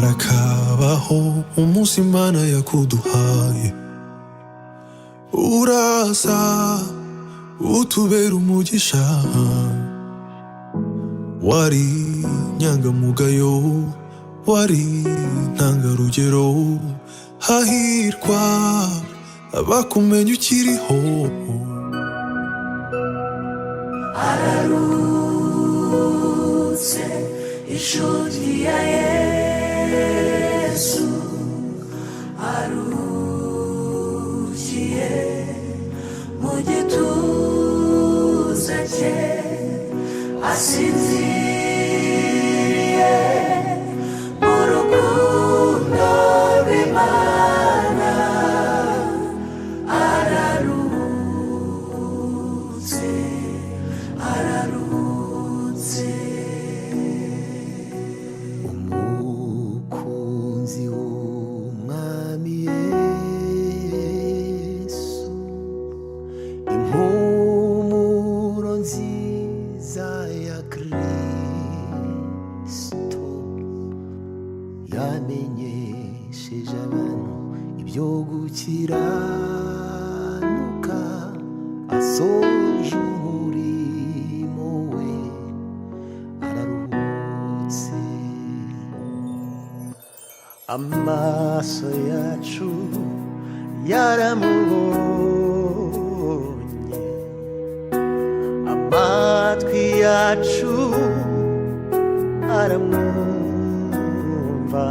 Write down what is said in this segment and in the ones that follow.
harakabaho umunsi Imana yakuduhaye, uraza utubera umugisha. Wari nyangamugayo, wari ntangarugero, hahirwa abakumenya ukiriho. Ararutse inshuti ya Yesu, arukiye mu gituza cye, asinziriye mu rukundo rw'Imana. Ararutse, ararutse. Umukunzi w'Umwami Yesu, impumuro nziza ya Kristo, yamenyesheje abantu ibyo gukiranuka, asoje umurimo we, araruhutse. Amaso yacu yaramubonye, amatwi yacu aramwumva,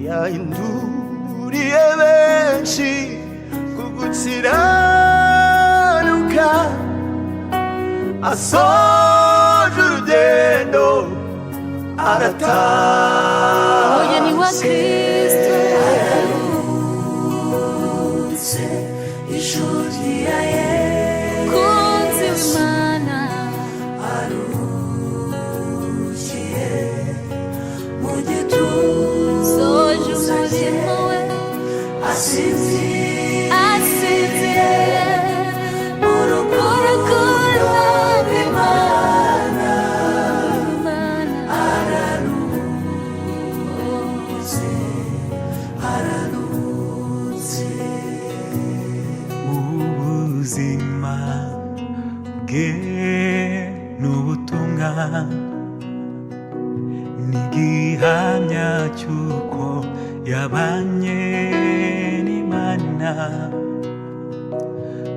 yahinduriye benshi ku gukiranuka, asoje urugendo arataha. Umugeni wa Kristo ararutse, inshuti ya Yesu, kunzi w'Imana, arukiye mu gituza, soje umurimo we, asinziriye mu rukundo rw'Imana. Ararutse, ararutse. Ubuzima bwe n'ubutumwa n'igihamya cy'uko yabanye n'Imana,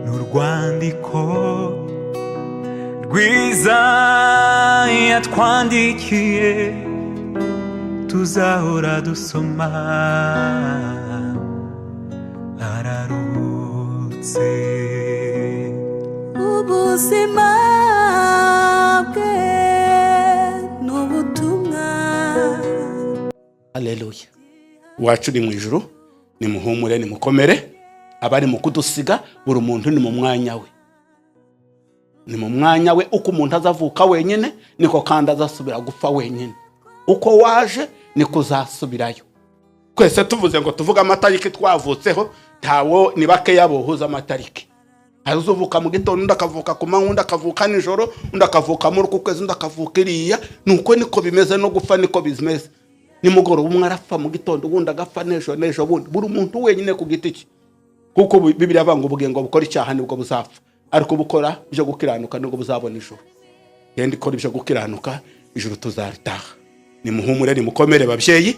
n'urwandiko rwiza yatwandikiye tuzahora dusoma. Ararutse. Ubuzima bwe n'ubutumwa. Haleluya. Wacu ni mu ijuru, ni muhumure, ni mukomere. Abari mu kudusiga, buri muntu ni mu mwanya we, ni mu mwanya we. Uko umuntu azavuka wenyine, niko kandi azasubira gupfa wenyine. Uko waje niko uzasubirayo. Twese tuvuze ngo tuvuga amatariki twavutseho, ntawo ni bakeya bohuza amatariki. Hari uzuvuka mu gitondo, undi akavuka ku manywa, undi akavuka nijoro, undi akavuka muri uku kwezi, undi akavuka iriya. Nuko niko bimeze, no gupfa niko bizimeze. Nimugoroba umwe arapfa mu gitondo, ubundi agapfa n'ejo bundi. Buri muntu wenyine ku giti cye. Kuko Bibiliya avuga ngo ubugingo bukora icyaha nibwo buzapfa, ariko bukora ibyo gukiranuka nibwo buzabona ijuru. Yenda ikora ibyo gukiranuka, ijuru tuzaritaha. Ni muhumure, ni mukomere babyeyi.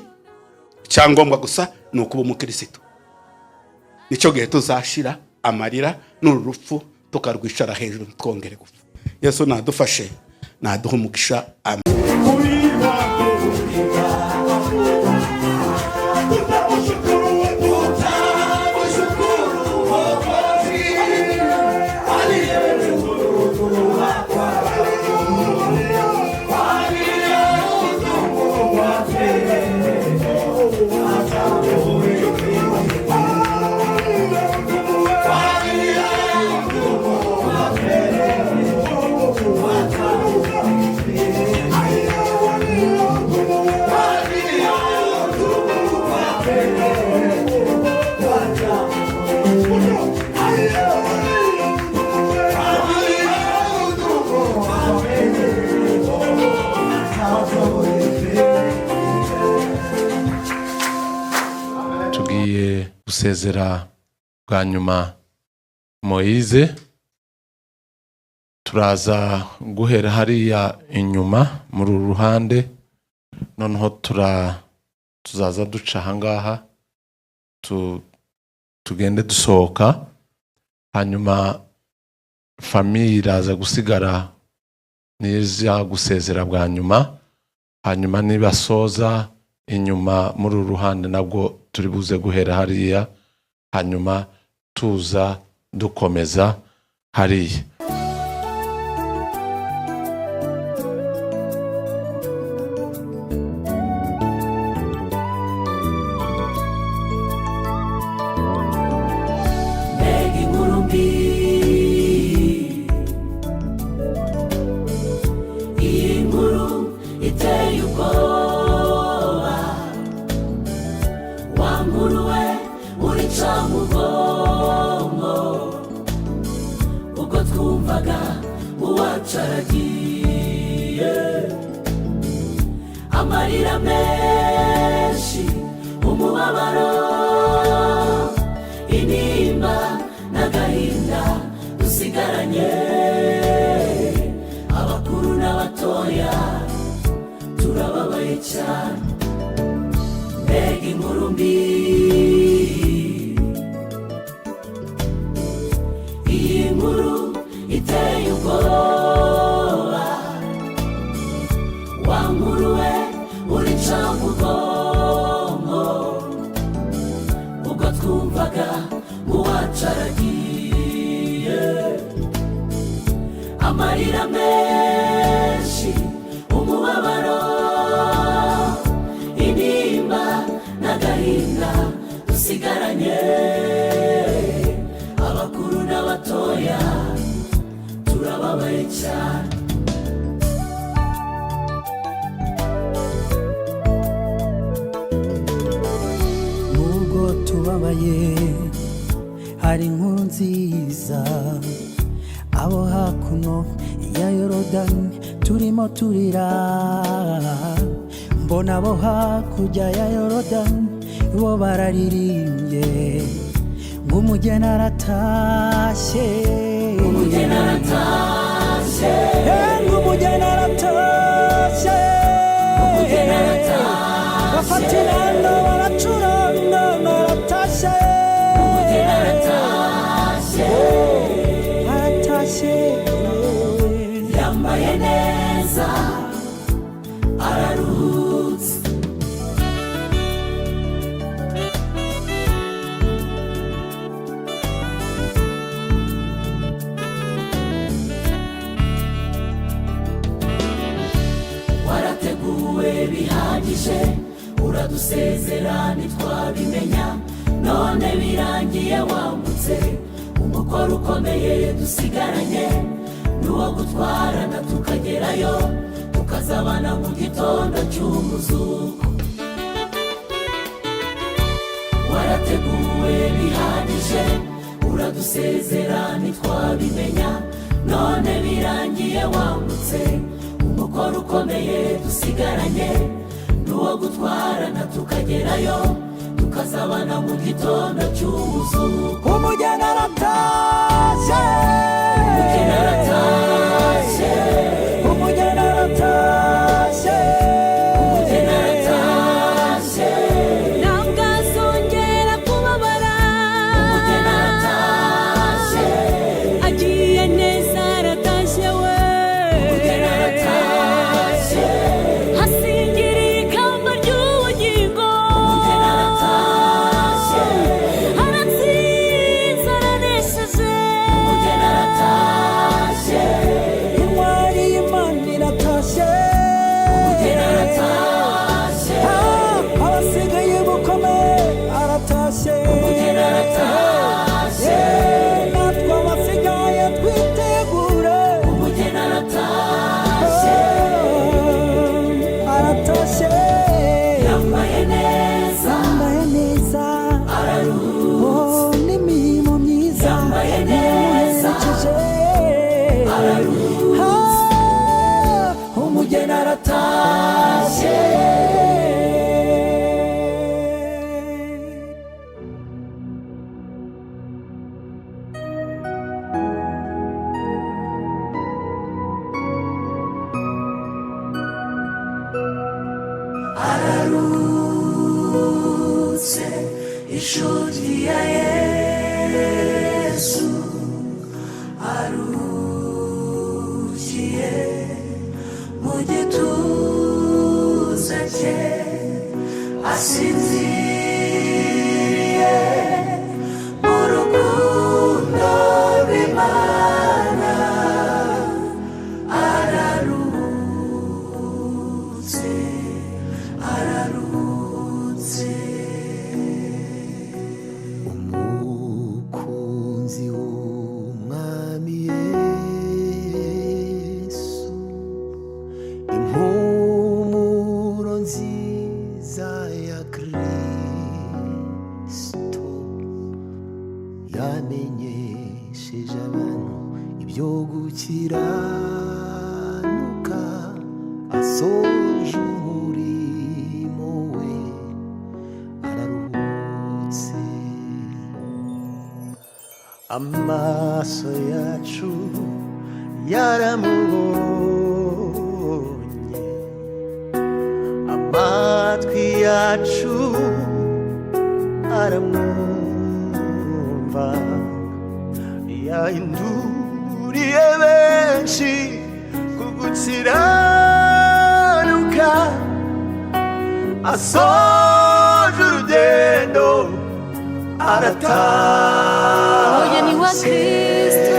Icyangombwa gusa ni ukuba umukristo. Nicyo gihe tuzashira amarira n'urupfu, tukarwicara hejuru twongere gupfa. Yesu nadufashe, naduha umugisha. Amen. tugiye gusezera bwa nyuma Moise. Turaza guhera hariya inyuma muri ruhande, noneho tuzaza duca ahangaha tugende dusohoka, hanyuma famiye iraza gusigara niza gusezera bwa nyuma, hanyuma nibasoza inyuma muri ruhande nabwo turi buze guhera hariya, hanyuma tuza dukomeza hariya. Amarira menshi, umubabaro, intimba n'agahinda dusigaranye, abakuru n'abatoya turababaye cyane. Mbega inkuru mbi, iyi nkuru iteye ubwoba, wa nkuru we urica umugongo, ubwo twumvaga uwacu aragiye. Amarira menshi, umubabaro, intimba n'agahinda dusigaranye, abakuru n'abatoya turababaye cyane. Tubabaye hari inkuru nziza, abo hakuno ya Yorodani turimo turira, mbona abo hakurya ya Yorodani bo bararirimbye ngo umugeni aratashye, umugeni aratashye, ngo umugeni aratashye, umugeni aratashye, bafatirana baracuranga aratashye, umugeni aratashye, aratashye, yambaye neza araruhutse. Warateguwe bihagije, uradusezera ntitwabimenya, none birangiye wambutse. Umukoro ukomeye dusigaranye n'uwo gutwarana tukagerayo, tukazabana mu gitondo cy'umuzuko. Warateguwe bihagije, uradusezera ntitwabimenya, none birangiye wambutse. Umukoro ukomeye dusigaranye n'uwo gutwarana tukagerayo, tukazabana mu gitondo cy'umuzuko. umugeni aratashye, umugeni aratashye, umugeni aratashye, umugeni aratashye, ntabwo azongera kubabara, umugeni aratashye, agiye neza aratashye we, umugeni aratashye, hasingiriye ikamba ry'ubugingo, umugeni aratashye, aratsinze aranesheje, umugeni aratashye, intwari y'Imana iratashye, umugeni aratashye, abasigaye bukomeye aratashye, umugeni aratashye, natwe abasigaye twitegure, umugeni aratashye, aratashye, yambaye neza yambaye neza, araruhutse, n'imirimo myiza yambaye neza yamuherekeje, araruhutse, umugeni aratashye. inshuti ya Yesu arukiye mu gituza cye asinziriye mu rukundo rw'Imana ararutse ararutse umukunzi w'umwami Yesu impumuro nziza ya Kristo yamenyesheje abantu ibyo gukiranuka asoje umurimo we araruhutse amaso yacu yaramubonye amatwi yacu aramwumva yahinduriye benshi ku gukiranuka asoje urugendo arataha umugeni wa Kristo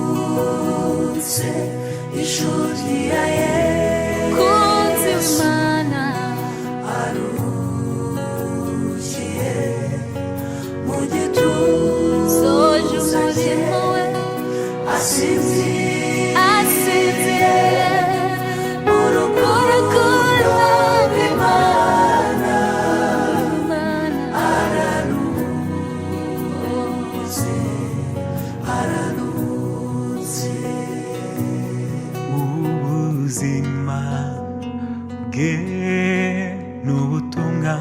ararutse inshuti ya kunzi Yesu w'Imana arukiye mu soje gituza cye umurimo we asinziriye mu urukundo rukundo rw'Imana rw'Imana ararutse ararutse ubuzima bwe n'ubutumwa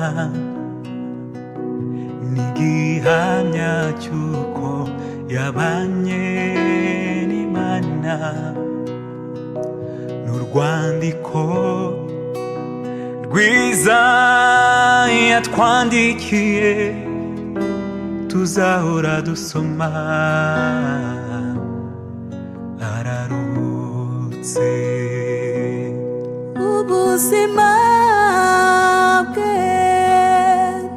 n'igihamya cy'uko yabanye n'Imana n'urwandiko rwiza yatwandikiye tuzahora dusoma ararutse ubuzima bwe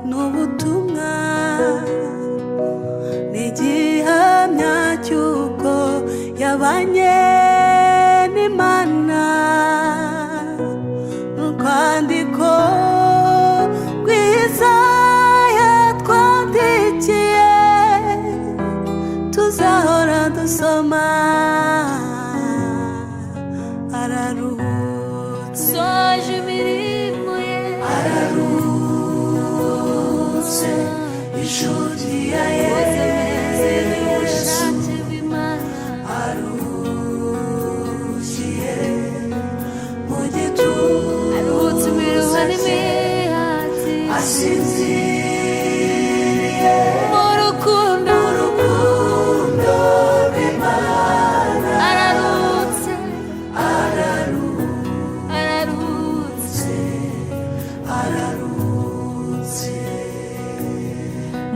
n'ubutumwa n'igihamya cy'uko yabanye n'Imana n'urwandiko rwiza yatwandikiye tuzahora dusoma ararutse soje imirimo ye ararutse inshuti ya Yesu arukiye mu gituza cye asinziriye mu rukundo rw'Imana ararutse ararutse ararutse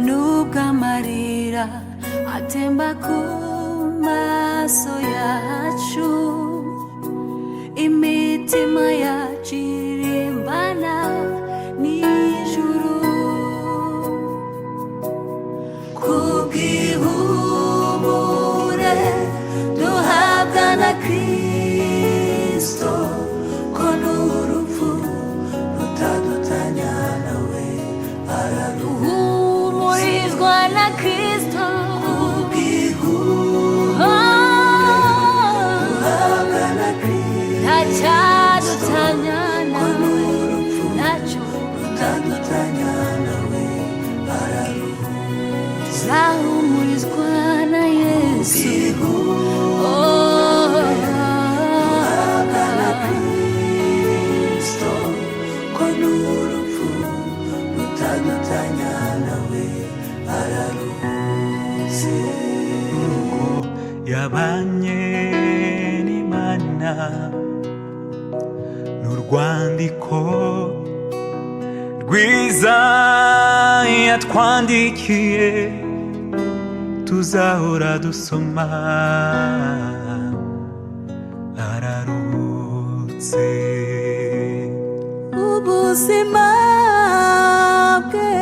nubwo amarira atemba ku maso yacu imitima yacu irimbana n'ijuru kubw'ihumure duhabwa na Kristo ko n'urupfu rutadutanya nawe humurizwa na Kristo duhabwa na Kristo ntacyadutanya nawe ntacyo rutadutanya nawe zahumurizwa na Yesu duhabwa na Kristo ko n'urupfu rutadutanya nawe ararutse uko yabanye n'Imana n'urwandiko rwiza yatwandikiye tuzahora dusoma araruhutse ubuzima bwe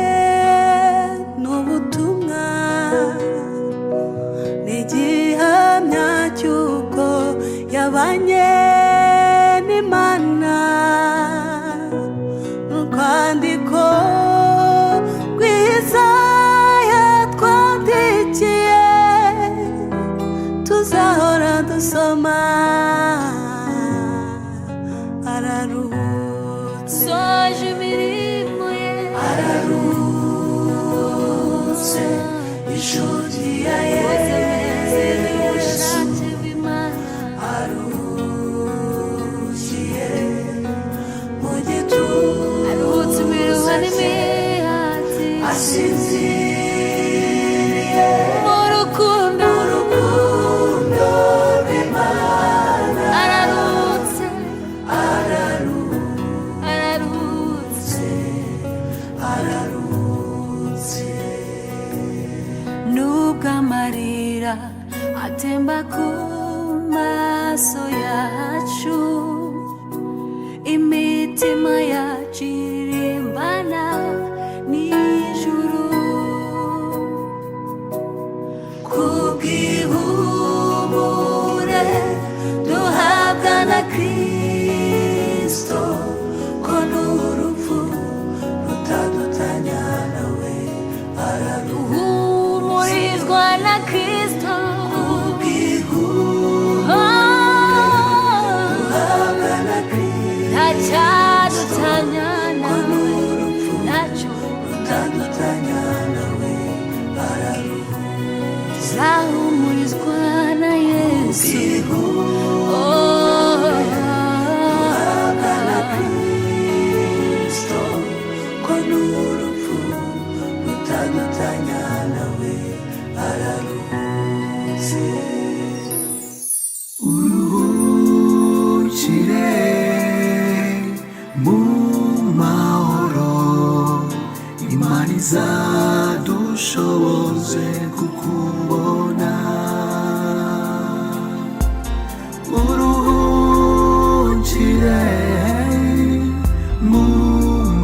n'ubutumwa n'igihamya cy'uko yabanye n'Imana n'urwandiko rwiza yatwandikiye tuzahora dusoma araruhutse soje imirimo ye araruhutse inshuti ya Yesu aruhukiye mu gituza aruhutse imiruho n'imihati asinziriye mu rukundo rw'Imana araruhutse araruhutse nubwo amarira atemba ku maso yacu imitima yacu irimbana n'ijuru kubw'ihumure duhabwa na Kristo ko n'urupfu rutadutanya nawe araruhumurizwa na Kristo duhabwa na Kristo ntacyadutanya nawe ntacyo rutadutanya nawe araruhumurizwa na Yesu uruhukire mu mahoro Imana izadushoboze kukubona uruhukire mu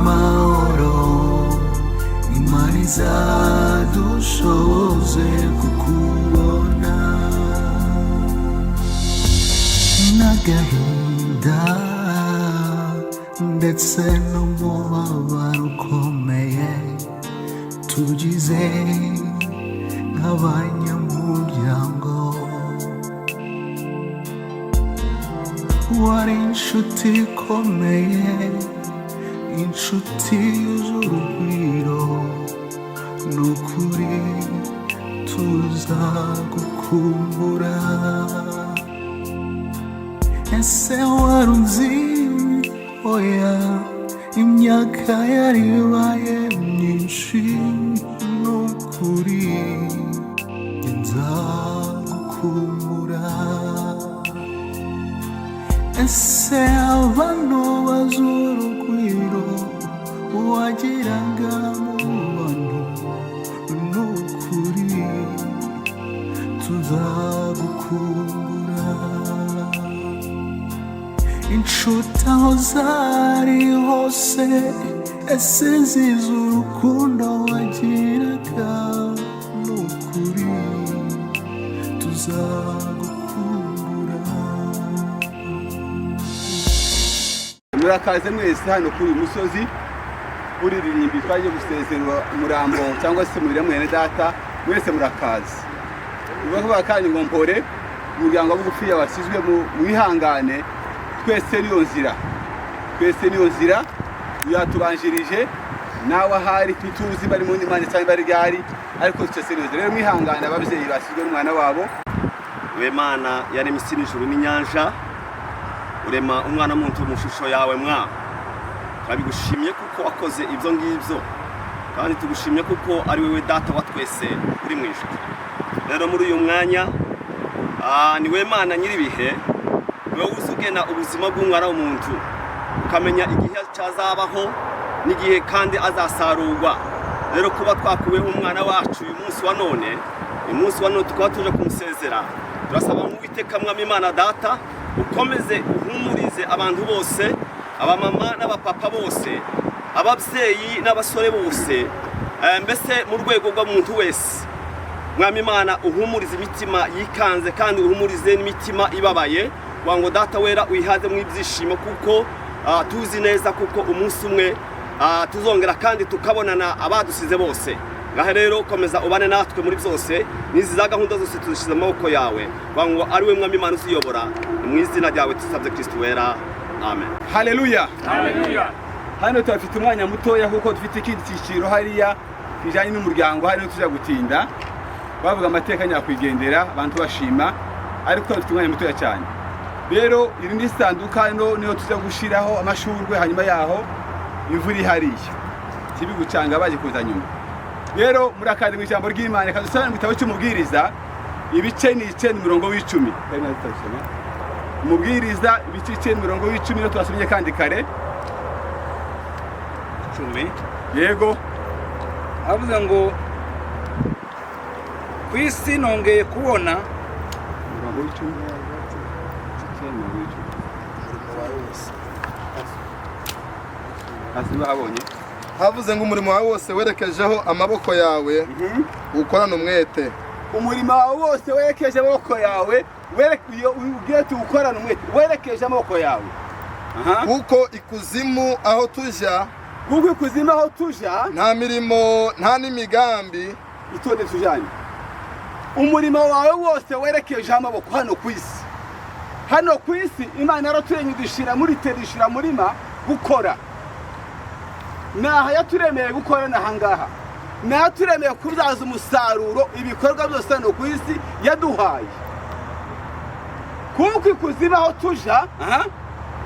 mahoro Imana izadushoboze kukubona n'agahinda ndetse n'umubabaro ukomeye tugize nk'abanyamuryango wari inshuti ikomeye inshuti z'urugwiro n'ukuri tuzagukumbura ese wari uzi oya imyaka yari ibaye myinshi n'ukuri nzagukumbura ese abantu baz'urugwiro wagiraga mu bantu n'ukuri tuzagukumbura inshuti aho zari hose ese zizi urukundo wagiraga n'ukuri tuzagukumbura murakaze mwese hano kuri uyu musozi uririmbi twaje gusezerwa umurambo cyangwa se murire mwene data mwese murakaze ubavuga kandi ngo mpore umuryango w'ubufiya wasizwe mu wihangane twese niyo nzira yatubanjirije nawe ahari tutuzi bari mu ndimane cyangwa bari gari ariko twese niyo nzira rero mwihangane ababyeyi basizwe n'umwana wabo Imana yaremye isi n'ijuru n'inyanja urema umwana muntu mu shusho yawe mwa twabigushimye kuko wakoze ibyo ngibyo kandi tugushimye kuko ari wewe data wa twese uri mu ijuru rero muri uyu mwanya ni we Mana nyiribihe wowe uzugena ubuzima bw'umwana w'umuntu ukamenya igihe cyazabaho n'igihe kandi azasarurwa rero kuba twakuwe umwana wacu uyu munsi wa none tukaba tuje kumusezera turasaba mu Uwiteka mwami Imana data ukomeze uhumurize abantu bose abamama n'abapapa bose ababyeyi n'abasore bose mbese mu rwego rw'umuntu wese mwami Imana uhumurize imitima yikanze kandi uhumurize n'imitima ibabaye wango data wera uyihaze mu ibyishimo kuko tuzi neza kuko umunsi umwe tuzongera kandi tukabonana abadusize bose ngahe rero komeza ubane natwe muri byose nizi za gahunda zose tuzishize amaboko yawe wango ari we mwami Imana uziyobora mu izina ryawe tusabye Kristo wera amen. Haleluya. Hano turafite umwanya mutoya kuko dufite ikindi cyiciro hariya kijanye n'umuryango hano tujya gutinda bavuga amateka nyakwigendera abantu bashima ariko turafite umwanya mutoya cyane. Rero iri ni sanduka hano niho tujya gushiraho amashurwe hanyuma yaho imvura ihariye tibi gucanga baje kuza nyuma. Rero murakandi mu ijambo ry'Imana kadusana mu gitabo cy'umubwiriza ibice ni 10:10 kandi natashema umubwiriza ibice 10:10 no twasomye kandi kare 10 yego avuga ngo kwisi nongeye kubona havuze ngo umurimo wawe wose werekejeho amaboko yawe ukorana umwete. Umurimo wawe wose werekeje amaboko yawe ugiye tuwukorana umwete werekeje amaboko yawe kuko ikuzimu aho tujya nta mirimo nta n'imigambi itonde tujanye. Umurimo wawe wose werekeje amaboko hano ku isi Imana yaraturemye dushira muri terishira murima gukora naha yaturemeye gukora nahangaha naturemeye kuzaza umusaruro ibikorwa byose hano ku isi yaduhaye kuko ikuzimu aho tuja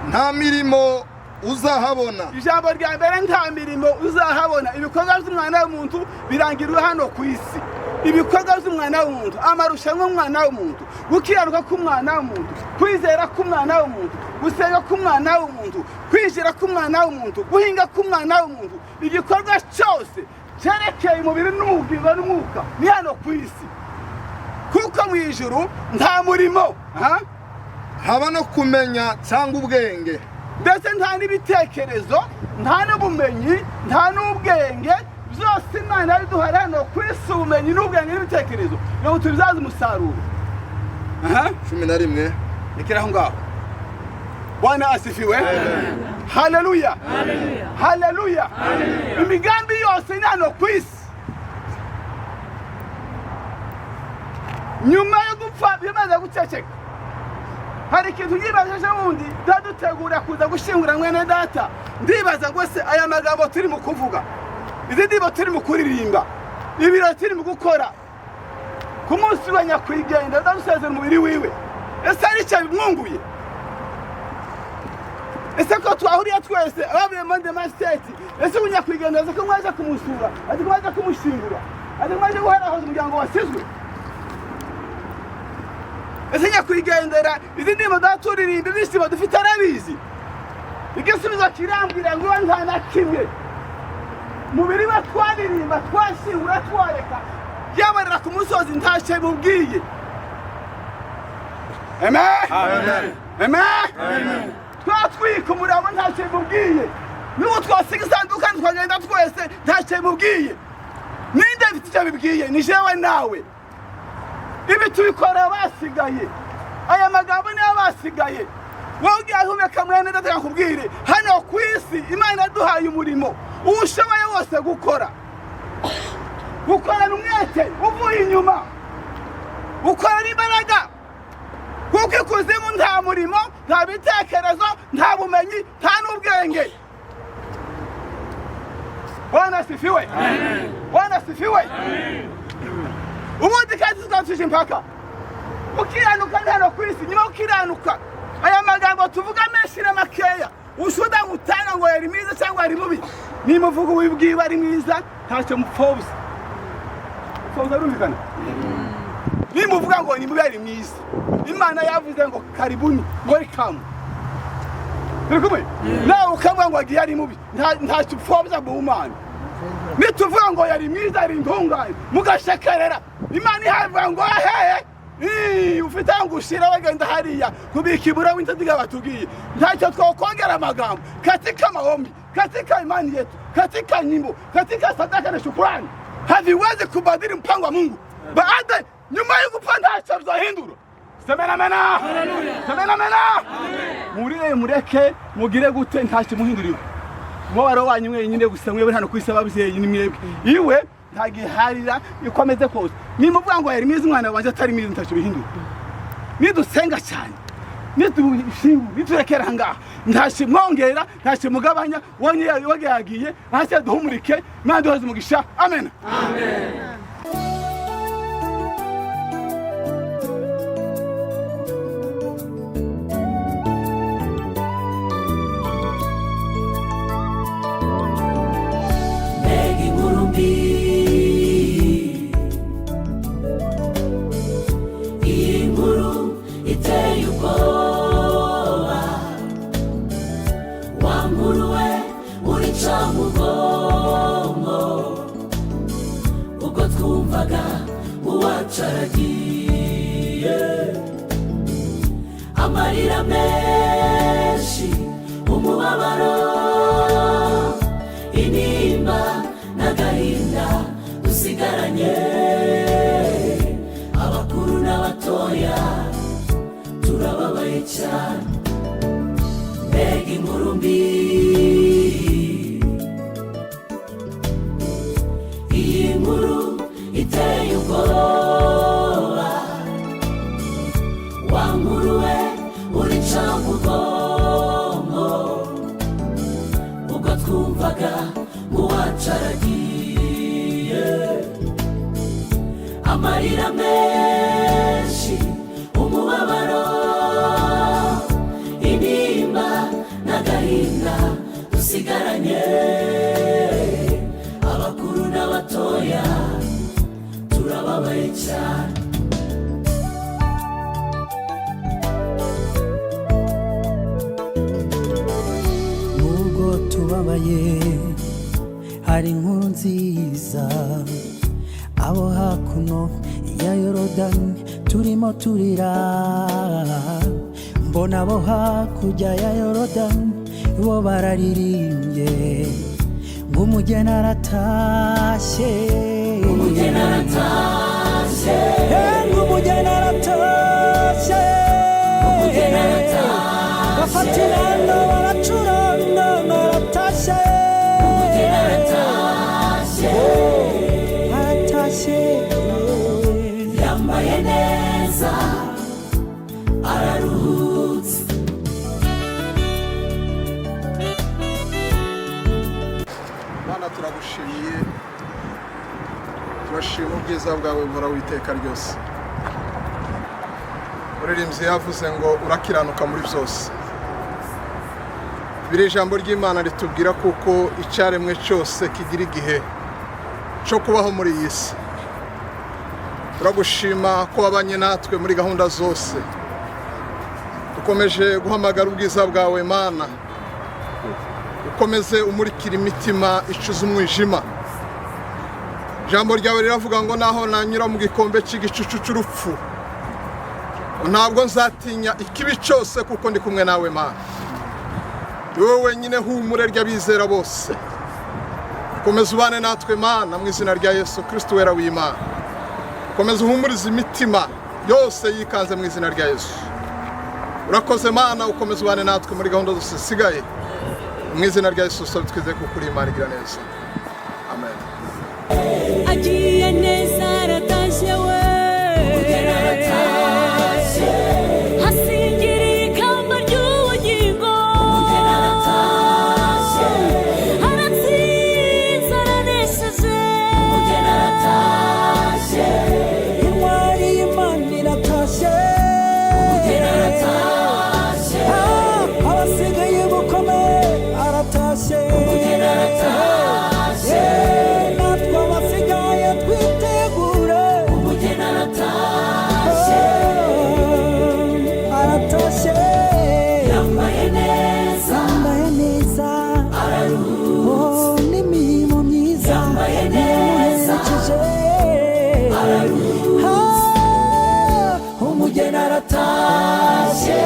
nta mirimo uzahabona. Ijambo rya mbere nta mirimo uzahabona. Ibikorwa by'umwana w'umuntu birangirwa hano ku isi. Ibikorwa by'umwana w'umuntu, amarushanwa y'umwana w'umuntu, gukiranuka k'umwana w'umuntu, kwizera k'umwana w'umuntu, gusenga k'umwana w'umuntu, kwinjira k'umwana w'umuntu, guhinga k'umwana w'umuntu, igikorwa cyose cyerekeye umubiri n'ubugingo n'umwuka ni hano ku isi. Kuko mu ijuru nta murimo haba no kumenya cyangwa ubwenge ndetse nta n'ibitekerezo nta n'ubumenyi nta n'ubwenge byose Imana yaduhaye hano ku isi ubumenyi n'ubwenge n'ibitekerezo ngo tubizaze umusaruro. 11 rekeraho ngaho. Bwana asifiwe. Haleluya. Haleluya. Imigambi yose ni hano ku isi. Nyuma yo gupfa bimaze guceceka hari ikintu yibajeje wundi dadutegura kuza gushingura mwene data ndibaza ngo se aya magambo turi mu kuvuga izi ndibo turi mu kuririmba ibiro turi mu gukora ku munsi wa nyakwigenda dadusezera umubiri wiwe ese ari cyo bimwunguye ese ko twahuriye twese abavuye mu Demasiteti ese unyakwigenda ese ko mwaje kumusura ati mwaje kumushingura ati mwaje guheraho umuryango wasizwe ese nyakwigendera izi ndimo daturirimba ibisibo dufite arabizi igisubizo kirambwira ngo nta na kimwe mubiri wa twaririmba twashingura twareka yabarira ku musozi ntacyo mubwiye. Amen. Amen. Twatwika umurabo ntacyo mubwiye n'ubu twasiga isanduka twagenda twese ntacyo mubwiye. Ninde mfite icyo bibwiye ni jewe nawe. Ibi tubikora basigaye aya magambo ni abasigaye wowe ugiye ahumeka mwene data yakubwire hano ku isi Imana yaduhaye umurimo ushoboye wose gukora umwete uvuye inyuma ukorana imbaraga kuko ikuzimu nta murimo nta bitekerezo nta bumenyi nta n'ubwenge. Bwana asifiwe. Bwana asifiwe. Ubundi kandi tuzatuje impaka ukiranuka hano ku isi nyuma ukiranuka aya magambo tuvuga menshi na makeya ushuda mutanga ngo yari mwiza cyangwa ari mubi nimuvuga ubibwiba ari mwiza ntacyo mupfobya mupfobya rumvikana nimuvuga ngo ni mubi ari mwiza Imana yavuze ngo karibuni welcome birikumwe nawe ukavuga ngo agiye ari mubi ntacyo upfobya mu Imana nituvuga ngo yari mwiza yari intungane mugashekerera imana ihavuga ngo hehe ufite ngo ushira bagenda hariya kubika ibura w'intaziga batubwiye ntacyo twakongera amagambo katika maombi katika imani yetu katika nyimbo katika sadaka na shukrani haviwezi kubadili mpango wa Mungu baada nyuma ya kupanda ntacyo semena mena haleluya semena mena murire mureke mugire gute ntacyo muhinduriwe mwabaro wanyu mwenyine gusa mwewe hano kwisaba bizeyi ni mwebwe iwe ntagiharira ikomeze kose nimuvuga ngo yari mwiza umwana wanje atari mwiza ntacyo bihindura nidusenga cyane niturekera ngaha ntacyo mwongera ntacyo mugabanya wonye yagiye ntacyo duhumurike nandi hoze mugisha amen amen. Amarira menshi umubabaro intimba n'agahinda dusigaranye abakuru n'abatoya turababaye cyane mbega inkuru mbi iyi nkuru iteye ubwoba wa nkuru we urica mugongo ubwo twumvaga uwacu aragiye amarira menshi umubabaro intimba n'agahinda dusigaranye abakuru n'abatoya turababaye cyane tubabaye hari inkuru nziza abo hakuno ya Yorodani turimo turira mbona abo hakurya ya Yorodani bo bararirimbye ng'umugeni aratashye umugeni aratashye ng'umugeni aratashye umugeni aratashye bafatirana baracurana aratashye umugeni aratashye aratashye yambaye neza araruhutse Mana turagushimiye turashima ubwiza bwawe buhora witeka ryose uririmbyi yavuze ngo urakiranuka muri byose biri ijambo ry'Imana ritubwira kuko icyaremwe cyose kigira igihe cyo kubaho muri iyi si turagushima ko wabanye natwe muri gahunda zose dukomeje guhamagara ubwiza bwawe Mana ukomeze umurikira imitima icuza umwijima ijambo ryawe riravuga ngo naho nanyura mu gikombe cy'igicucu cy'urupfu ntabwo nzatinya ikibi cyose kuko ndi kumwe nawe Mana wowe wenyine humure ry'abizera bose komeza ubane natwe Mana mu izina rya Yesu Kristo wera w'Imana komeza uhumurize imitima yose yikanze mu izina rya Yesu urakoze Mana ukomeza ubane natwe muri gahunda zose zisigaye mu izina rya Yesu twizeye ko kuri Imana igira neza amen agiye neza aratashye we hasingiriye ikamba ry'ubugingo aratsinze aranesheje intwari y'Imana iratashye abasigaye bukome aratashye umugeni aratashye.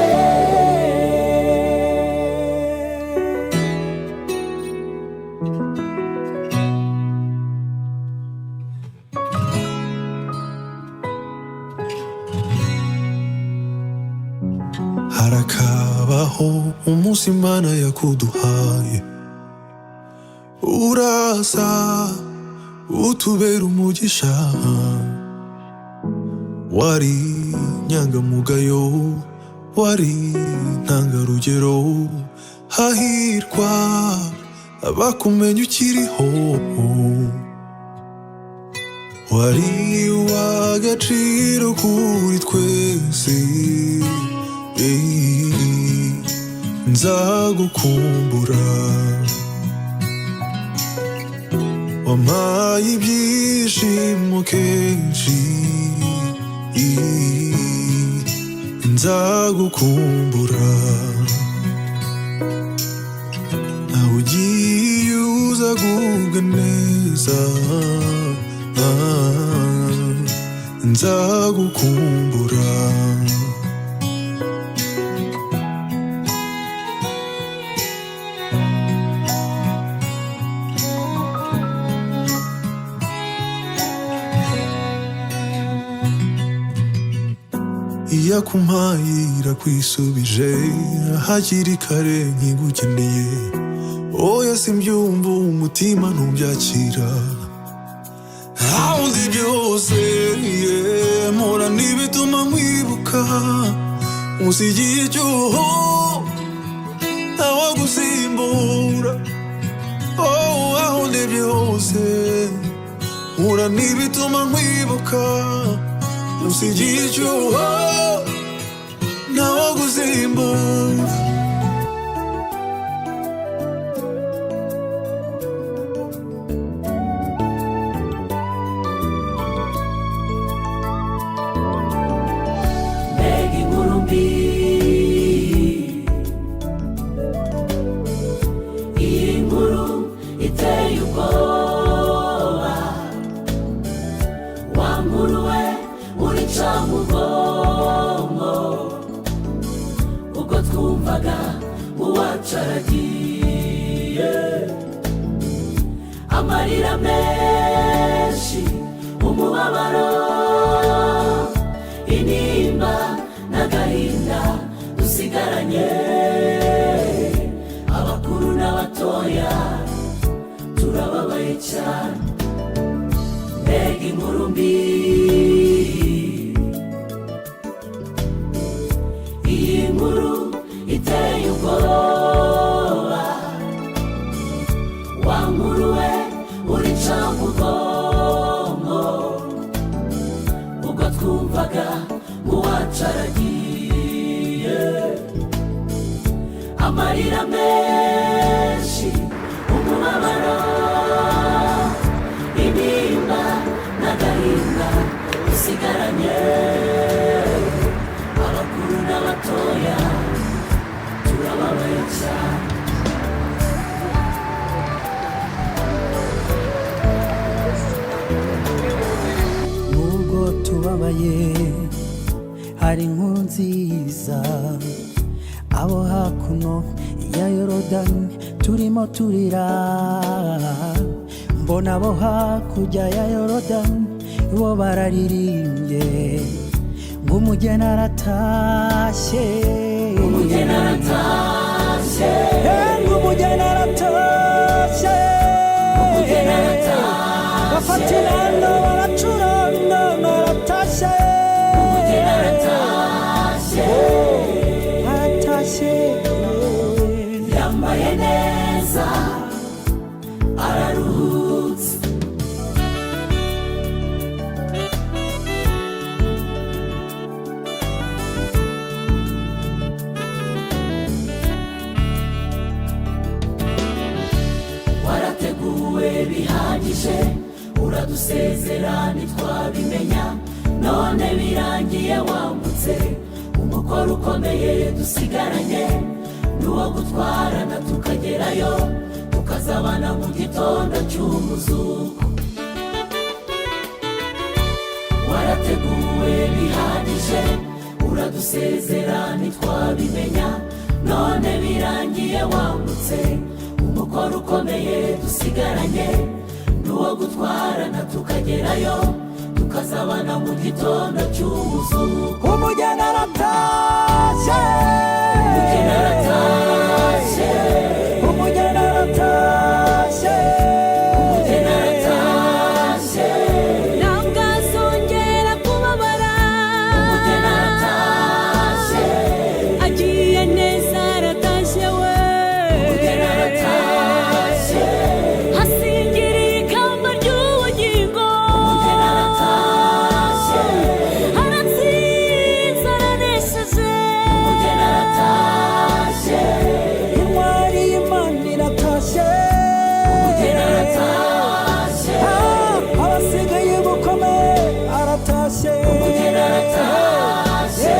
harakabaho umunsi Imana yakuduhaye, uraza utubera umugisha. Wari inyangamugayo, wari intangarugero, hahirwa abakumenya ukiriho. Wari uw'agaciro kuri twese, nzagukumbura. Wampaye ibyishimo kenshi, nzagukumbura. Nawe ugiye uzagubwa neza, nzagukumbura. Iyakumpaye irakwisubije hakiri kare nkigukeneye. Oya simbyumva umutima ntubyakira. Aho ndi byose mpora n'ibituma nkwibuka. Musigiye icyuho ntawagusimbura. Oh, aho ndi byose mpora n'ibituma nkwibuka. Musigiye icyuho ntawagusimbura. mbega inkuru mbi, iyi nkuru iteye ubwoba. Wa nkuru we urica mu bwonko, ubwo twumvaga uwacu aragiye. Amarira menshi, umubabaro, intimba n'agahinda dusigaranye. Abakuru n'abatoya turababaye cyane. Mbega inkuru mbi, iyi nkuru iteye ubwoba. Wa nkuru we urica mu bwonko, ubwo twumvaga uwacu aragiye. Amarira menshi, umubabaro, intimba n'agahinda dusigaranye. Abakuru n'abatoya turababaye cyane. Nubwo tubabaye hari inkuru nziza. Abo hakuno ya Yorodani turimo turira, mbona abo hakurya ya Yorodani bo bararirimbye ngo umugeni aratashye. Umugeni aratashye, ngo umugeni aratashye. umugeni aratashye, bafatirana baracuranga aratashye. umugeni aratashye, aratashye. yambaye neza araruhutse. Warateguwe bihagije, uradusezera ntitwabimenya. None birangiye wambutse, umukoro ukomeye dusigaranye n'uwo gutwarana tukagerayo, tukazabana mu gitondo cy'umuzuko. warateguwe bihagije uradusezera ntitwabimenya none birangiye wambutse umukoro ukomeye dusigaranye n'uwo gutwarana tukagerayo tukazabana mu gitondo cy'ubuzuko umugeni aratashe umugeni aratashe umugeni aratashe umugeni aratashe ntabwo azongera kubabara umugeni aratashe agiye neza aratashe we umugeni aratashe hasingiriye ikamba ry'ubugingo umugeni aratashe aratsinze aranesheje umugeni aratashe intwari y'Imana iratashe umugeni aratashe abasigaye bukome aratashe umugeni aratashe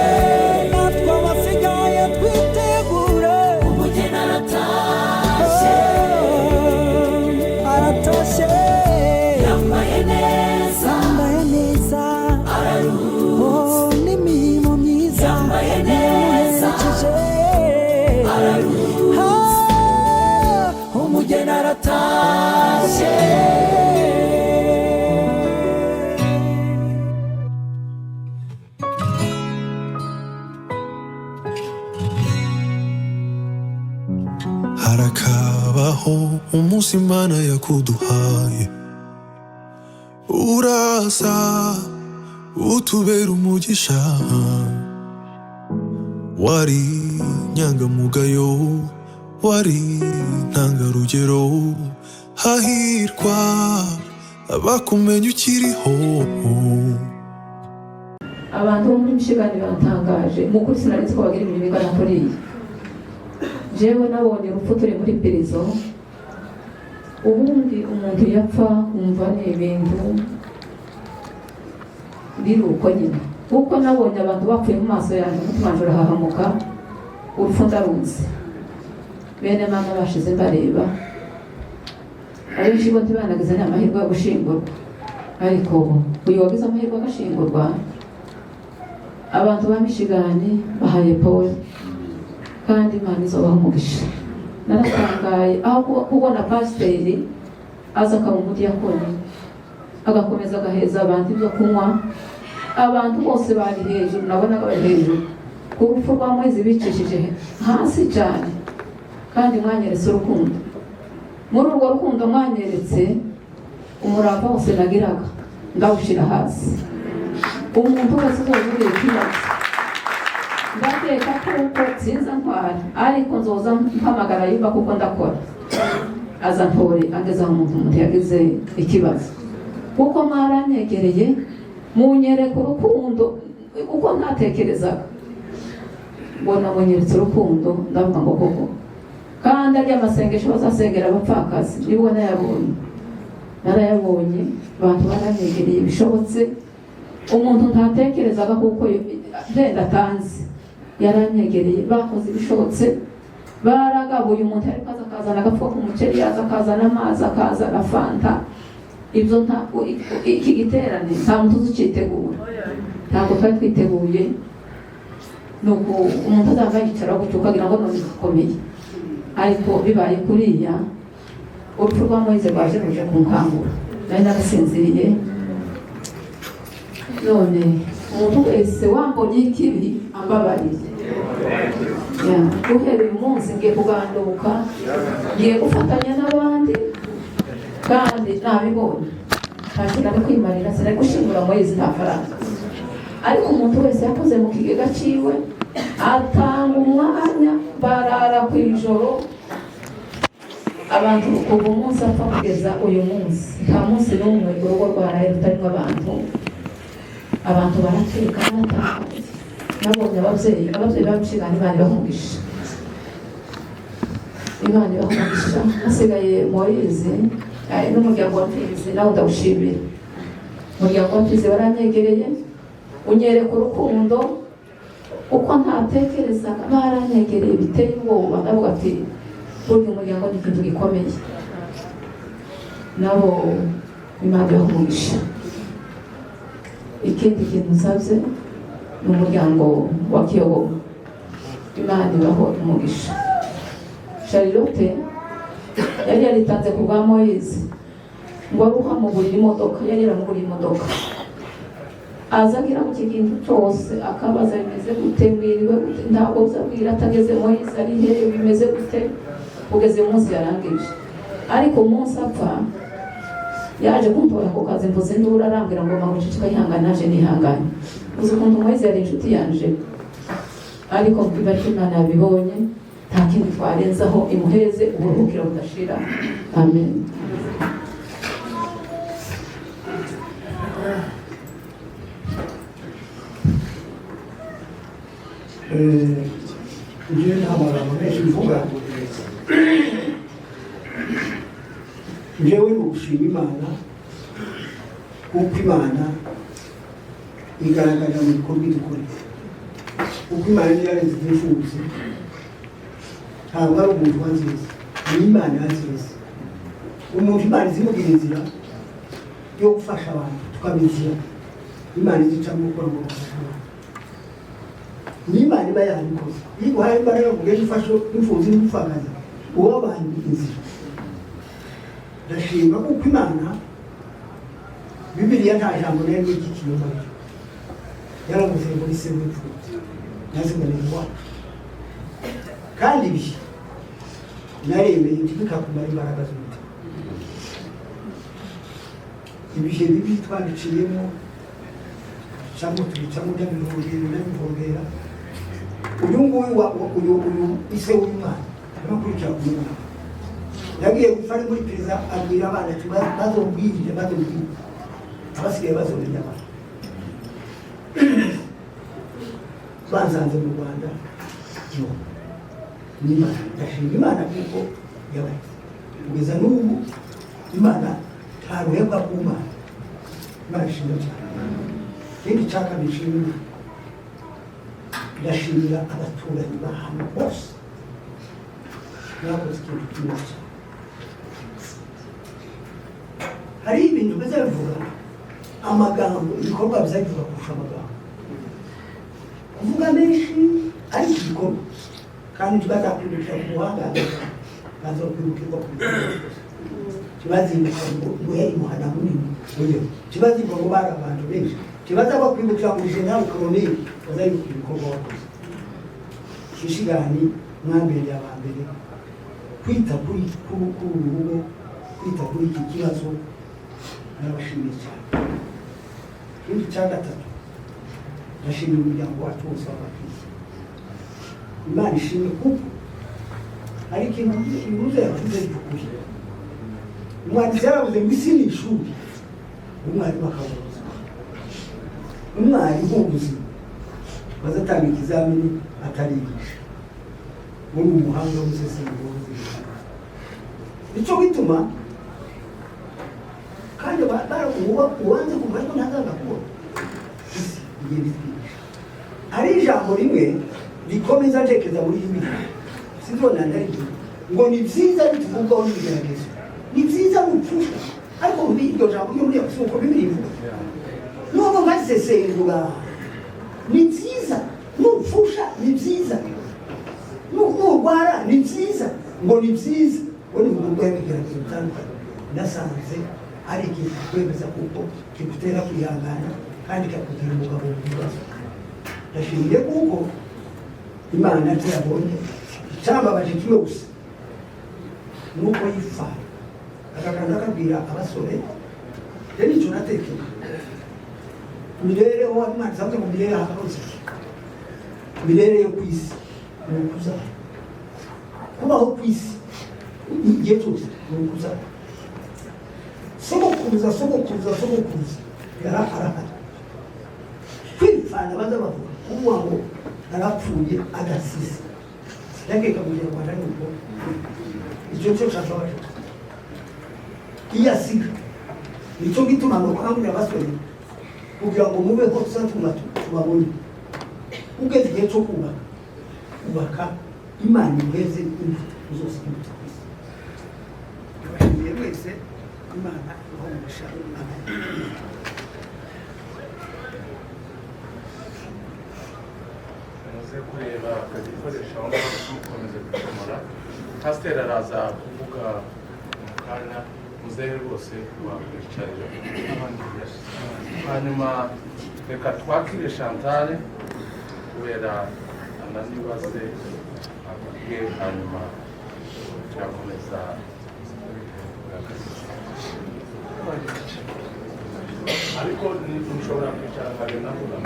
natwe abasigaye twitegure umugeni aratashe aratashe yambaye neza yambaye neza araruhutse n'imirimo myiza yambaye neza araruhutse umugeni aratashe harakabaho umunsi Imana yakuduhaye uraza utubera umugisha wari nyangamugayo wari ntangarugero hahirwa abakumenya ukiriho abantu bo muri Michigan batangaje mu kuri sinari ko bagira imirimo igana kuri iyi jewe nabonye urupfu turi muri pirizo ubundi umuntu yapfa kumva ni ibintu biri uko nyine kuko nabonye abantu bapfuye mu maso yanjye umutima wanjye urahahamuka urupfu ndarunze bene mama bashize mbareba abenshi bo ntibanagize n'amahirwe yo gushingurwa ariko uyu wagize amahirwe agashingurwa abantu ba Michigan bahaye Paul kandi Imana izobaha umugisha naratangaye aho kubona pasiteri aza akaba umudiyakoni agakomeza agaheza abantu ibyo kunywa abantu bose bari hejuru nabonaga bari hejuru ku rupfu rwa Mwezi bicishije hasi cyane kandi mwanyeretse urukundo muri urwo rukundo mwanyeretse umurava wose nagiraga ndawushira hasi umuntu wese uzongera ikibazo ndateka kuko sinza ntwara ariko nzoza mpamagara yumva kuko ndakora aza ntore ageza aho umuntu yagize ikibazo kuko mwaranyegereye munyereka urukundo uko ntatekerezaga mbona munyeretse urukundo ndavuga ngo koko kandi ari amasengesho bazasengera abapfakazi nibwo narayabonye abantu baranyegereye bishobotse umuntu ntatekerezaga kuko ndenda atanze yaranyegereye bakoze ibishobotse baragabuye umuntu ariko akazana agafuka k'umuceri yaza akazana amazi akazana fanta ibyo iki giterane nta muntu uzikitegura ntabwo twari twiteguye nuko umuntu azava yicara gutyo ukagira ngo none bikomeye ariko bibaye kuriya urupfu rwa Moise rwaje ruje kunkangura nari narasinziriye none umuntu wese wambonye ikibi ambabarire guhera uyu munsi ngiye kuganduka ngiye gufatanya n'abandi kandi nabibonye ntakina no kwimarira sinari gushingura Moise nta faranga ariko umuntu wese yakoze mu kigega ciwe atanga umwanya barara ku ijoro abantu kuva umunsi apfa kugeza uyu munsi nta munsi n'umwe urugo rwaraye rutarimo abantu barateka baratangaye nabonye ababyeyi babishigana Imana ibahumugisha Imana ibahumugisha hasigaye Moise n'umuryango wa Mfizi nawe ndawushimira umuryango wa Mfizi baranyegereye unyereka urukundo uko ntatekerezaga baranyegereye biteye ubwoba ndavuga ati burya umuryango ni ikintu gikomeye nabo Imana ibahumugisha ikindi kintu nsabye ni umuryango wa Kiyobo, Imana ibaho umugisha. Charlotte yari yaritanze ku bwa Moise ngo aruhamugurira imodoka, yari yaramuguriye imodoka, aza agira mu kintu cyose akabaza bimeze gute, mwiriwe gute, ntabwo uzabwira atageze Moise ari hehe, bimeze gute, ugeze umunsi yarangije. Ariko umunsi apfa yaje kuntora ku kazi, mvuze induru, arambwira ngo mama uceceka ihangane, naje nihanganye. uzi ukuntu Moise yari inshuti yanje, ariko biba ariko Imana yabibonye, nta kindi twarenzaho, imuheze uburuhukiro budashira. Amen. Njyewe nta magambo menshi mvuga, njyewe ni ugushima Imana, kuko Imana igaragara mu bikorwa idukora, kuko Imana niyo yarenze ibyifuzo, ntabwo ari umuntu wa nziza, ni Imana ya nziza. Umuntu Imana izimubwira inzira yo gufasha abantu, tukamenya Imana izicamo gukora ngo gufasha abantu. Ni Imana iba yabikoze, iyo uhaye imbaraga ngo ugende ufashe imfubyi n'umupfakazi, uba wabaye inzira. Ndashima kuko Imana, Bibiliya nta jambo na rimwe ry'ikinyoma yaravuze muri se w'imfubyi yazimaniye iwacu, kandi ibi naremeye ntibikakumara imbaraga z'umutima. Ibihe bibi twabiciyemo, cyangwa tubicamo by'amivogera, uyu nguyu ise w'Imana abakurikira ku Imana yagiye gupfa ari muri perezida, abwira abana ati bazobwirire, abasigaye bazomenya abantu. Banzanze mu Rwanda, n'Imana ndashima Imana kuko yabaye kugeza n'ubu. Imana nta ruhebwa ku Mana, Imana ishimwe cyane. Ikindi cyaka bishimira, ndashimira abaturanyi b'ahantu hose mwakoze ikintu kimwe cyane. Hari ibintu bizabivuga amagambo, ibikorwa bizabivuga kurusha amagambo. Kuvuga menshi ariko ibikorwa, kandi tubazakwibukira ku buhanga, bazokwibukirwa ku bikorwa. Tubazibuka ngo guhera umuhana munini, tubazibuka ngo bari abantu benshi, tubaza kwibukira mu General Colonel, bazayibuka ibikorwa wakoze. Shishigani mwambere abambere, kwita kuri urugo, kwita kuri iki kibazo, narabashimiye cyane. Ikindi cya gatatu, ndashimira umuryango wacu wose w'abakristo. Imana ishimwe kuko hari ikintu ibuze yavuze cy'ukuri. Umwanditsi yaravuze ngo isi ni ishuri, umwarimu akabura ubuzima. Umwarimu w'ubuzima bazatanga ikizamini atarigisha, muri umuhanga w'umusesengura w'ubuzima. Nicyo bituma kandi ubanze kumva ariko ntazaga kubona isi igiye bitwigisha. Hari ijambo rimwe rikomeza ntekeza muri Bibiliya, sinzona ndaryo ngo ni byiza bituvugaho n'ibigeragezo, ni byiza gupfusha, ariko iryo jambo ryo muri Yesu uko Bibiliya ivuga, nubwo bazisesengura ni byiza, nupfusha ni byiza, nurwara ni byiza, ngo ni byiza, ngo ni mu rwego rw'ibigeragezo bitandukanye. Nasanze ari ikintu kwemeza kuko kigutera kwihangana kandi kakugira umugabo mu bibazo. Ndashimiye kuko Imana tuyabonye. Icyambabaje kimwe gusa nuko yifaye akaganda akabwira abasore, rero icyo natekeye mirereho Imana isanzwe mu mirere hakaroze, mirere yo ku isi ni ukuza, kubaho ku isi igihe cyose ni ukuza. Sogokuruza yari arahari, kwifana baza bavuga kuvuga ngo arapfuye adasize, yakeka kugira ngo arane ubwo icyo cyo cyashoboje iyasiga. Nicyo gituma ngo kwambura abasore kugira ngo mubeho satuma tubabone, ugeze igihe cyo kubaka Imana imuheze imbuto zose imbuto. Abashimiye wese Imana ibaho umugisha. Amen. gushaka igikoresho aho ngaho mukomeze gukomora pasiteri araza kuvuga mu kanya muzehe rwose wakwicarira hanyuma reka twakire Chantal kubera ananibaze ababwe hanyuma turakomeza ariko ntushobora kwicara nkare navuga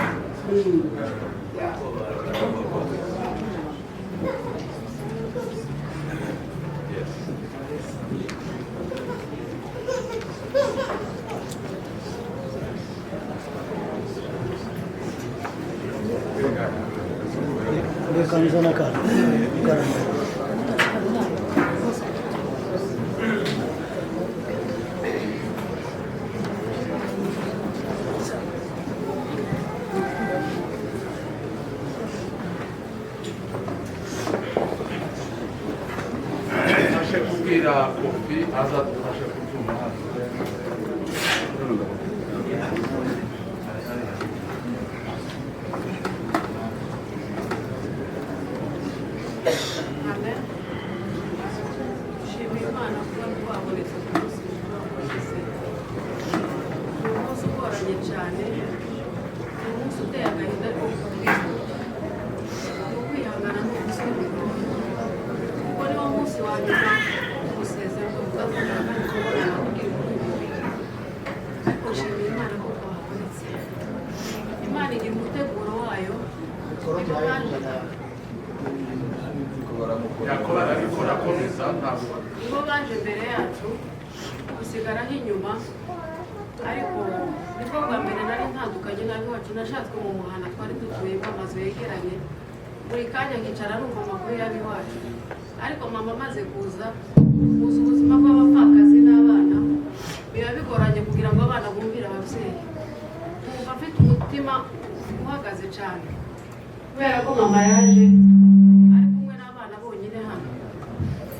kubwira kopi azadufasha kubyuma Shimira Imana kuba twabonetse ku munsi w'umunsi umunsi ugoranye cyane, ni umunsi uteye agahinda ko kwihangana n'umunsi w'imigongo kuko niwo munsi wa nyuma gusezerwa ukavuga kandi kubona kubwira ariko shimira Imana ko twabonetse. Imana igira umuteguro wayo nibo baje mbere yacu gusigaraho inyuma, ariko nibwo bwa mbere nari ntandukanye n'abiwacu nashatswe mu muhanda twari dutuyemo amazu yegeranye, buri kanya nkicara numva amakuru y'abiwacu, ariko mama amaze kuza ubuzima bw'abapfakazi n'abana biba bigoranye kugira ngo abana bumvire ababyeyi, numva afite umutima uhagaze cyane kubera ko mama yaje ari kumwe n'abana bonyine hano,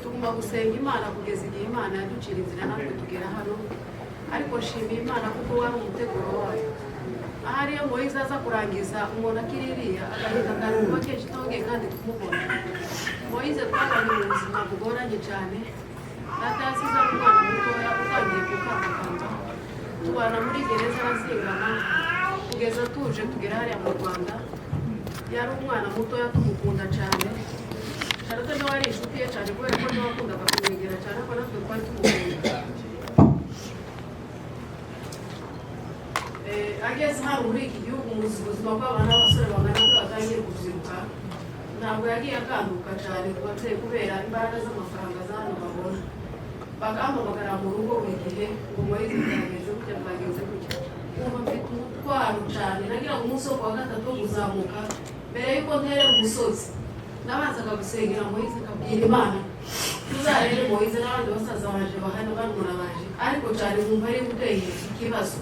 tuguma gusenga Imana kugeza igihe Imana yaducira inzira natwe tugera hano, ariko nshimiye Imana kuko wari umuteguro wayo. Ahari iyo Moise aza kurangiza umuntu akiririya agahinda kandi kuba kenshi twongeye kandi kumubona. Moise twabanye mu buzima bugoranye cyane, data yasize ari umwana mutoya utangiye gukambakamba, tubana muri gereza arazingana kugeza tuje tugera hariya mu Rwanda. Yari umwana mutoya tumukunda cyane, Charlotte nawe ari inshuti ye cyane kubera ko nawe wakundaga kumwegera cyane, ariko natwe twari tumukunda. Ageze hano muri iki gihugu mu buzima bw'abana n'abasore bangana ko batangiye kubyiruka, ntabwo yagiye akanduka cyane ku babyeyi kubera imbaraga z'amafaranga za hano babona. Bakampamagara mu rugo buri gihe ngo Moise byagenze gutya bwagenze gutya, ubu mfite umutwaro cyane. Nagira ngo umunsi wo kuwa gatatu wo kuzamuka mbere y'uko nterera umusozi nabanzaga gusengera Moise nkabwira Imana tuzarebe Moise n'abandi basaza baje bahana barumuna baje, ariko cyane nkumva ari guteye ikibazo,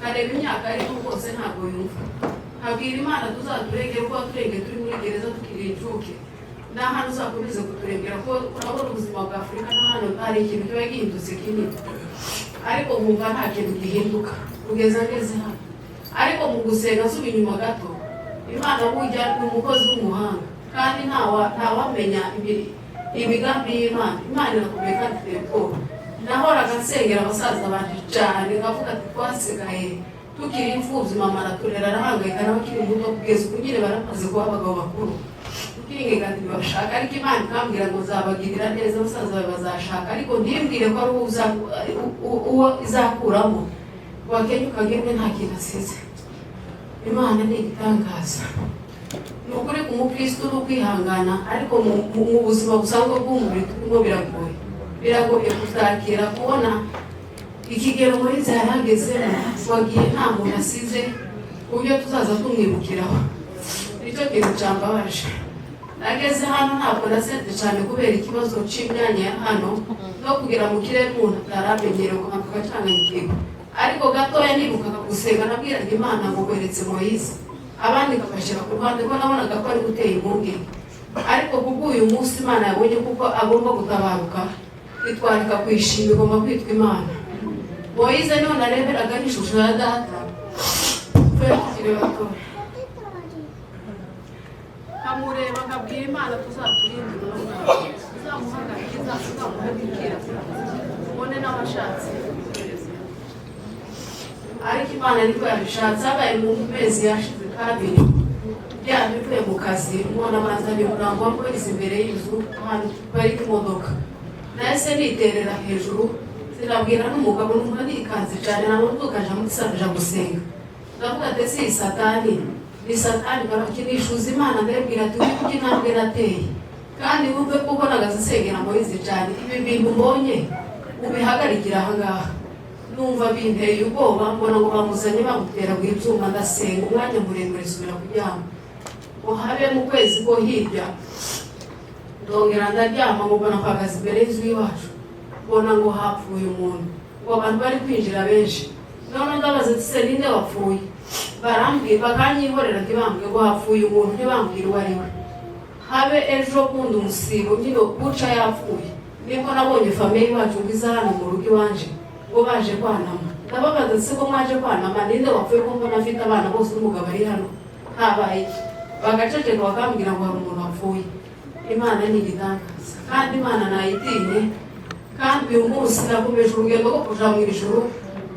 kareba imyaka ariko rwose ntabwo yumva. Nkabwira Imana tuzaturengere kuko waturengeye turi muri gereza tukiri incuke, nta hantu uzakomeze kuturengera ko urabona ubuzima bwa Afurika na hano hari ikintu kiba gihindutse kinini, ariko nkumva nta kintu gihinduka kugeza ngeze hano. Ariko mu gusenga nsubira inyuma gato, Imana burya ni umukozi w'umuhanga kandi ntawamenya imigambi y'Imana. Imana irakomeye kandi iteye ubwoba. Nahoraga nsengera abasaza banje cyane nkavuga ati twasigaye tukiri imfubyi, mama araturera arahangayika n'abakiri muto kugeza ubu nyine baramaze kuba abagabo bakuru, tukingega ntibashaka, ariko Imana ikambwira ngo nzabagirira neza, abasaza bawe bazashaka, ariko ntimbwire ko ari uwo izakuramo wakenyuka ngimwe nta kintu asize. Imana ni igitangaza. Ni ukuri ku mukristo no kwihangana, ariko mu buzima busanzwe bw'umubiri turimo biragoye kuzakira kubona ikigero Moise yaragezemo wagiye nta muntu asize ku buryo tuzaza tumwibukiraho. Nicyo kintu cyambabaje. Nageze hano ntabwo nasetse cyane kubera ikibazo cy'imyanya ya hano no kugira mu kirere umuntu ataramenyereye kumanuka cyangwa ikigo, ariko gatoya nibukaga gusenga nabwiraga Imana ngo weretse Moise, abandi kabashyira ku ruhande ko nabonaga ko ari guteye impungenge, ariko kubw'uyu munsi Imana yabonye kuko agomba gutabaruka, itwarika kwishima, igomba kwitwa Imana. Moise niho nareberaga n'ishusho ya data kubera tukiri bato. kamureba akabwira Imana tuzaturindira umwana tuzamuhagarike tuzamuhagikira ubone n'abashatse ariko Imana niko yabishatse habaye mu mezi yashize kabiri bivuye mu kazi umwana abanzanye umurambo w'amuhagaze imbere y'inzu ahantu parika imodoka nahise niterera hejuru sinabwira n'umugabo n'umuntu nikanze cyane nabo tukaja muri sanja gusenga ndavuga ati si satani ni satani barakinishuza Imana ndabwira ati uri kuki ntambwe nateye kandi wumve ko ubonagaze sengera Moise cyane ibi bintu mbonye ubihagarikira ahangaha numva binteye ubwoba mbona ngo bamuzanye bamutera ngo ibyuma ndasenga umwanya muremure subira kuryama ngo habe mu kwezi ko hirya ndongera ndaryama ngo mbona mpagaze imbere y'inzu y'iwacu mbona ngo hapfuye umuntu ngo abantu bari kwinjira benshi none ndabaza ati se ninde wapfuye barambwira bakanyihorera ntibambwire ngo hapfuye umuntu ntibambwire uwo ari we habe ejo bundi umusibo nyine buca yapfuye niko nabonye famiye iwacu ngo iza hano mu rugo iwanje ngo baje kwanama ndababaza se ko mwaje kwanama ninde wapfuye ko mbona afite abana bose n'umugabo ari hano habaye iki bagaceceka bakambwira ngo hari umuntu wapfuye Imana ni igitangaza kandi Imana nayitinye kandi uyu munsi nakomeje urugendo rwo kuja mu ijuru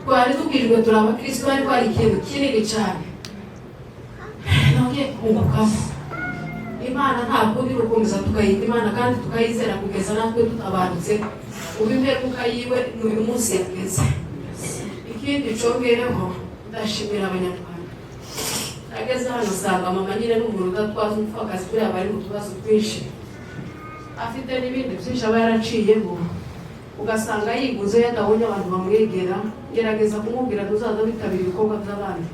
twari tubwirijwe turi abakristo ariko hari ikintu kinini cyane nongeye kungukamo Imana ntabwo uri gukomeza tukayita Imana kandi tukayizera kugeza natwe tutabarutse ubimperuka yiwe n'uyu munsi yageze ikindi congereho ndashimira abanyarwanda nageze hano usanga mama nyine n'umuntu udatwaza umupfakazi kuriya bari mu tubazo twinshi afite n'ibindi byinshi aba yaraciyemo ugasanga yiguze yadabonye abantu bamwegera gerageza kumubwira tuzaza bitabira ibikorwa by'abandi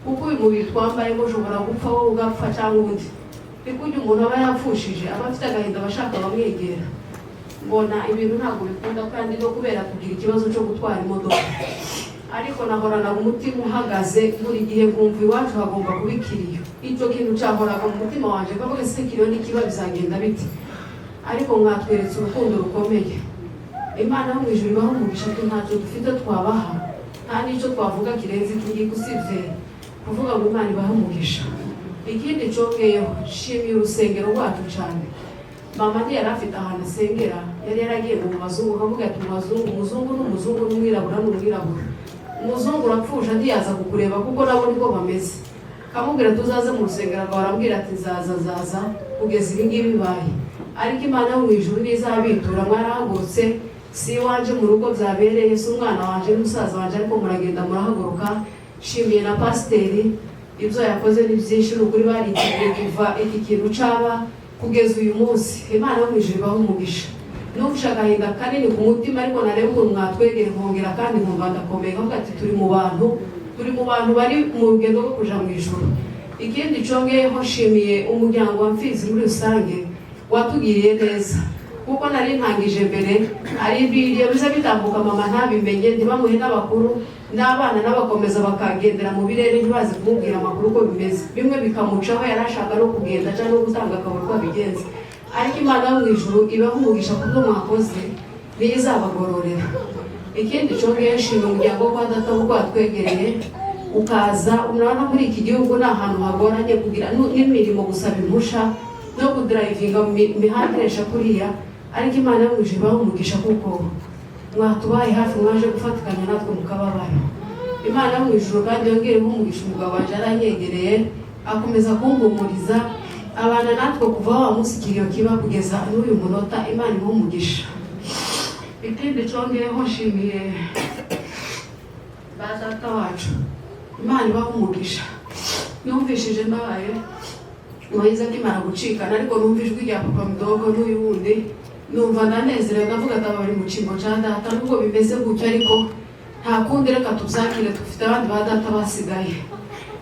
kuko uyu mubiri twambayemo ushobora gupfa wowe ugapfa cyangwa undi niko ujya umuntu aba yapfushije aba afite agahinda abashaka bamwegera mbona ibintu ntabwo bikunda kandi no kubera kugira ikibazo cyo gutwara imodoka ariko nahoranaga umutima uhagaze buri gihe nkumva iwacu hagomba kuba ikiriyo icyo kintu cyahoraga mu mutima wanjye kavuga se ikiriyo nikiba bizagenda bite ariko mwatweretse urukundo rukomeye Imana yo mu ijuru ibaho umugisha ko ntacyo dufite twabaha nta n'icyo twavuga kirenze iki ngiki usibye kuvuga ngo Imana ibaho umugisha ikindi congeyeho nshimiye urusengero rwacu cyane mama ntiyari afite ahantu asengera yari yaragiye mu mazungu akavuga ati umuzungu n'umuzungu n'umwirabura n'umwirabura umuzungu urapfusha ntiyaza kukureba kuko nabo niko bameze kamubwira tuzaze mu rusengero rwawe arambwira ati zaza kugeza ibi ngibi bibaye ariko Imana yo mu ijuru nizabitura mwarahagurutse si iwanje mu rugo byabereye si umwana wanje n'umusaza wanje ariko muragenda murahaguruka nshimiye na pasiteri ibyo yakoze ni byinshi n'ukuri bariteguye kuva iki kintu caba kugeza uyu munsi Imana yo mu ijuru ibaho umugisha n'ufashe agahinda kanini ku mutima ariko nareba ukuntu mwatwegere nkongera kandi nkumva ndakomeye kavuga ati turi mu bantu bari mu rugendo rwo kuja mu ijuru ikindi congeyeho nshimiye umuryango wa Mfizi muri rusange watugiriye neza kuko nari ntangije mbere ari ibiriye biza bitambuka mama ntabimenye ntibamuhe n'abakuru n'abana n'abakomeza bakagendera mu birere ntibazi kumubwira amakuru uko bimeze bimwe bikamucaho yarashaka no kugenda cyangwa no gutanga akabura uko abigenza ariko Imana yo mu ijuru ibaho umugisha ku byo mwakoze niyo izabagororera ikindi congeye nshimye umuryango wa data kuko watwegereye ukaza urabona muri iki gihugu ni ahantu hagoranye kugira n'imirimo gusaba impusha no kudrivinga mu mihanda iresha kuriya ariko Imana yo mu ijuru ibaho umugisha kuko mwatubaye hafi mwaje gufatikanya natwe mu kababaro Imana yo mu ijuru kandi yongereho umugisha umugabo wanje aranyegereye akomeza kumpumuriza abana natwe kuva wa munsi ikiriyo kiba kugeza n'uyu munota Imana ibaho umugisha ikindi congeyeho nshimiye ba data wacu Imana ibaho umugisha numvishije mbabaye Moise akimara gucikana ariko numva ijwi rya papa mudogo n'uyu wundi numva ndanezerewe ndavuga ati aba bari mu cyimbo cya data nubwo bimeze gutyo ariko nta kundi reka tubyakire dufite abandi ba data basigaye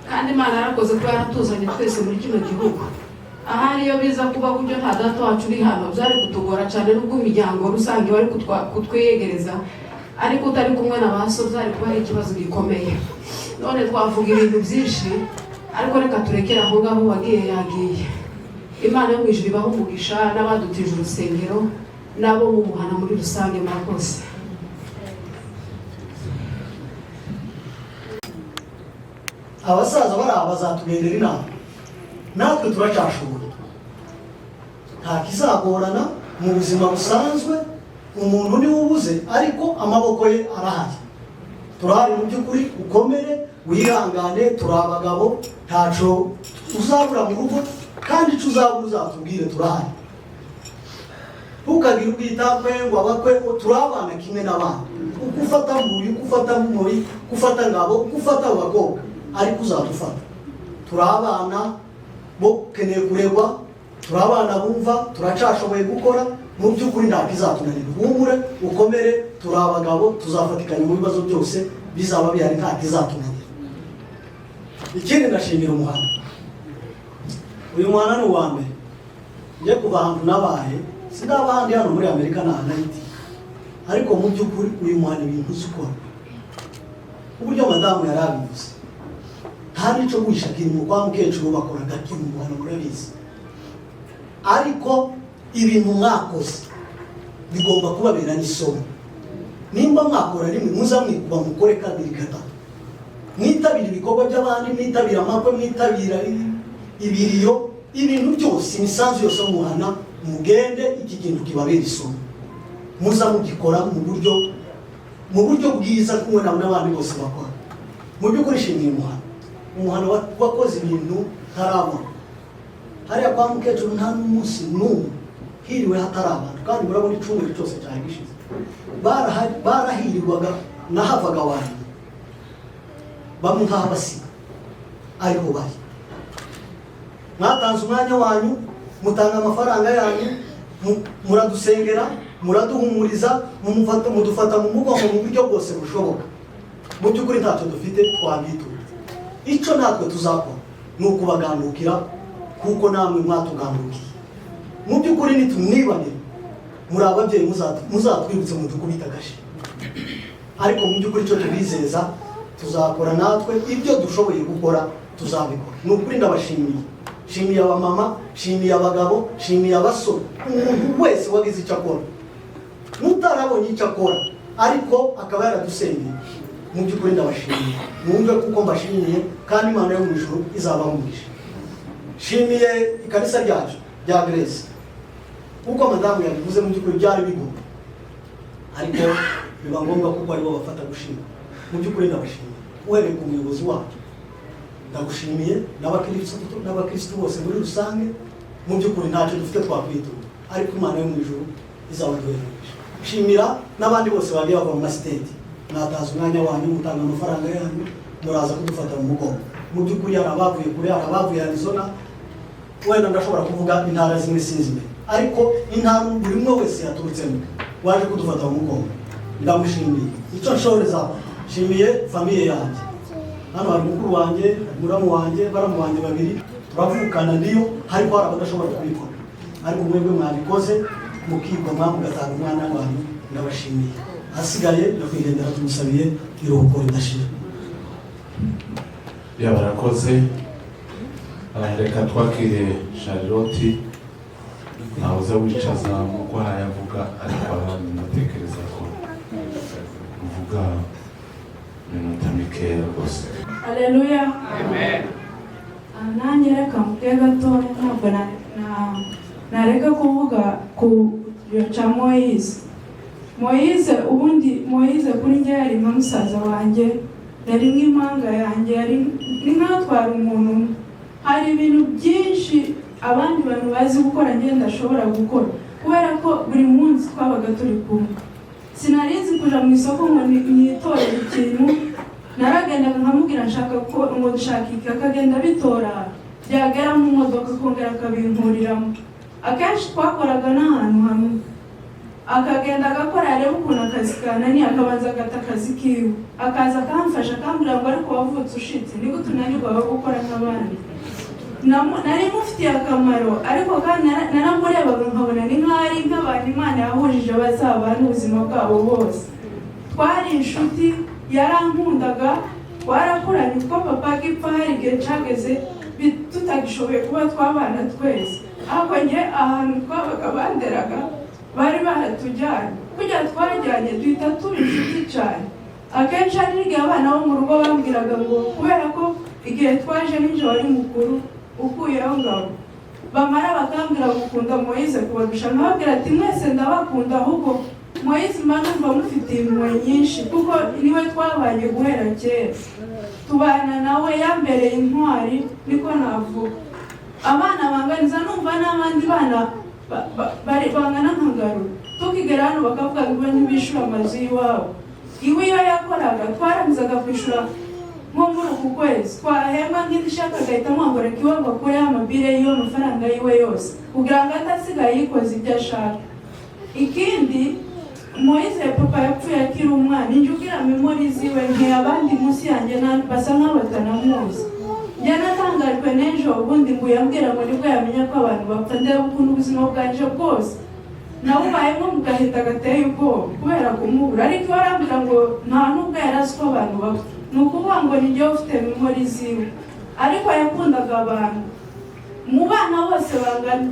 kandi Imana yarakoze ko yaratuzanye twese muri kino gihugu ahari iyo biza kuba gutyo nta data wacu uri hano byari kutugora cyane n'ubwo imiryango rusange bari kutwegereza ariko utari kumwe na ba so byari kuba ari ikibazo gikomeye none twavuga ibintu byinshi ariko reka turekere aho ngaho wagiye yagiye Imana yo mu ijuru ibaho umugisha n'abadutije urusengero n'abo mu muhana muri rusange murakoze abasaza bari aha bazatugendera inama natwe turacyashoboye nta kizagorana mu buzima busanzwe. Umuntu niwe ubuze ariko amaboko ye arahari. Turahari mu by'ukuri, ukomere wihangane, turi abagabo, ntaco uzabura mu rugo kandi icyo uzabura uzatubwire, turahari. Ntukagire ubwitabwe ngo abakwe, turabana kimwe n'abandi. Uko ufata muri, uko ufata muri, uko ufata ngabo, uko ufata abakobwa, ariko uzadufata. Turabana bo keneye kuregwa, turabana bumva, turacashoboye gukora, mu by'ukuri nta kizatunanira. Humure, ukomere, turi abagabo, tuzafatikanya mu bibazo byose bizaba bihari, nta kizatunanira. Ikindi ndashimira umuhanda. Uyu muhanda ni uwa mbere. Ngiye kuva ahantu nabaye, sinaba ahandi hano muri Amerika na Haiti. Ariko mu by'ukuri uyu muhanda ibintu uzikora. Uburyo madamu yarabivuze. Nta nico gwishakira mu kwa mukecuru bakora gake mu muhanda murabizi. Ariko ibintu mwakoze bigomba kubabera n'isomo. Nimba mwakora rimwe muza mwikuba mukore kabiri gatatu. Mwitabira ibikorwa by'abandi, mwitabira amakwe, mwitabira ibiriyo, ibintu byose, imisanzu yose muhana, mugende iki kintu kibabera isomo. Muza mugikora mu buryo bwiza kumwe n'abandi bose bakora. Mu by'ukuri shimira umuhana wakoze ibintu ntarabona. Hariya kwa mukecuru nta n'umunsi n'umwe hiriwe hatari abantu, kandi murabona icumweru cyose cyari gishize. Barahirwaga nahavaga wanyu bamwe nk'abasiga ariho bari. Mwatanze umwanya wanyu, mutanga amafaranga yanyu, muradusengera, muraduhumuriza, mudufata mu mugongo mu buryo bwose bushoboka. Mu by'ukuri ntacyo dufite twabitura. Icyo natwe tuzakora ni ukubagandukira, kuko namwe mwatugandukiye. Mu by'ukuri nitumwibanire, muri ababyeyi muzatwibutse mudukubita agashi. Ariko mu by'ukuri icyo tubizeza, tuzakora natwe ibyo dushoboye gukora tuzabikora. Ni ukuri ndabashimiye. Shimiye abamama, shimiye abagabo, shimiye abasore, umuntu wese wagize icyo akora. Mutarabonye icyo akora ariko akaba yaradusengeye, mu by'ukuri ndabashimiye. Mwumve kuko mbashimiye, kandi Imana yo mu ijuru izabahumurisha. Shimiye ikanisa ryacu rya Grace, kuko madamu yabivuze mu by'ukuri byari bigoye, ariko biba ngombwa kuko aribo bafata gushima. Mu by'ukuri ndabashimiye, uhereye ku muyobozi wacu ndagushimiye, n'abakristo bose muri rusange. Mu by'ukuri ntacyo dufite twakwitura, ariko Imana yo mu ijuru izabaduhereje. Shimira n'abandi bose bagiye bava mu masiteti, mwataza umwanya wanyu, mutanga amafaranga yanyu, muraza kudufata mu mugongo. Mu by'ukuri hari abavuye kure, hari abavuye Arizona, wenda ndashobora kuvuga intara zimwe sinzi, ariko intara buri umwe wese yaturutsemo waje kudufata mu mugongo. Ndamushimiye. Icyo nshoreza, shimiye famiye yanjye. Hano hari mukuru wanjye, muramu wanjye, baramu wanjye babiri, turavukana ndiyo, ariko hari abadashobora kubikora. Ariko mwebwe mwabikoze, mukigomwa mugatanga umwana wanyu, ndabashimiye. Hasigaye ndakwigendera, tumusabiye iruhuko ridashira. Barakoze. Reka twakire Charlotte, nawe uza wicaza murwayi avuga, ariko abandi ndatekereza ko uvuga minota mikeya rwose. Haleluya. Amen. Nanjye reka mvuge gatoya, ntabwo nareka kuvuga ku cya Moise. Ubundi Moise kuri njye yari nka musaza wanjye, yari nk'impanga yanjye, yari nk'atwara umuntu. Hari ibintu byinshi abandi bantu bazi gukora njye ndashobora gukora, kubera ko buri munsi twabaga turi kumwe. Sinarizi kuja mu isoko ngo nitorere ikintu, naragendaga nkamubwira nshaka ngo dushaka iki, akagenda bitora, byagera mu modoka akongera akabinkuriramo. Akenshi twakoraga n'ahantu hamwe, akagenda agakora, areba ukuntu akazi kananiye, akabanza agata akazi kiwe, akaza akamfasha akambwira ngo ariko wavutse ushitse, nigute unanirwa gukora nk'abandi. Nari mufitiye akamaro, ariko kandi naramurebaga nkabona ni nk'ari nk'abantu Imana yahujije bazabana ubuzima bwabo bose. Twari inshuti, yarankundaga, twarakuranye uko papa agipfa, hari igihe cageze tutagishoboye kuba twabana twese. Ariko njye ahantu twabaga banderaga bari baratujyanye, kugira twajyanye duhita tuba inshuti cyane. Akenshi hari n'igihe abana bo mu rugo bambwiraga ngo kubera ko igihe twaje ninjye wari mukuru ukuye aho ngaho, bamara bakambwira gukunda Moise kubarusha, nkababwira ati mwese ndabakunda, ahubwo Moise mba numva mufitiye impuhwe nyinshi kuko niwe twabanye guhera kera, tubana nawe yambereye intwari, niko navuga. Abana banganiza numva n'abandi bana bari bangana nkagarura, tukigera hano bakavuga ngo ntibishura amazu y'iwabo. Iwe iyo yakoraga twaramizaga kwishura nko muri uku kwezi, twahembwa nk'ishaka agahita mwangora kiwabo kuri amabire y'iyo amafaranga yiwe yose kugira ngo atasigaye yikoze ibyo ashaka. Ikindi Moise papa yapfuye akiri umwana, injugira memori ziwe nk'abandi munsi yanjye basa nk'aho batanamuzi. Njye natangajwe n'ejo ubundi ngo yambwira ngo nibwo yamenya ko abantu bapfa, ndeba ukuntu ubuzima bwanje bwose nawubayemo mu gahita gateye ubwoba kubera kumubura, ariko arambwira ngo nta nubwo yari azi ko abantu bapfa, ni ukuvuga ngo ni njyewe ufite memori ziwe. Ariko yakundaga abantu, mu bana bose bangana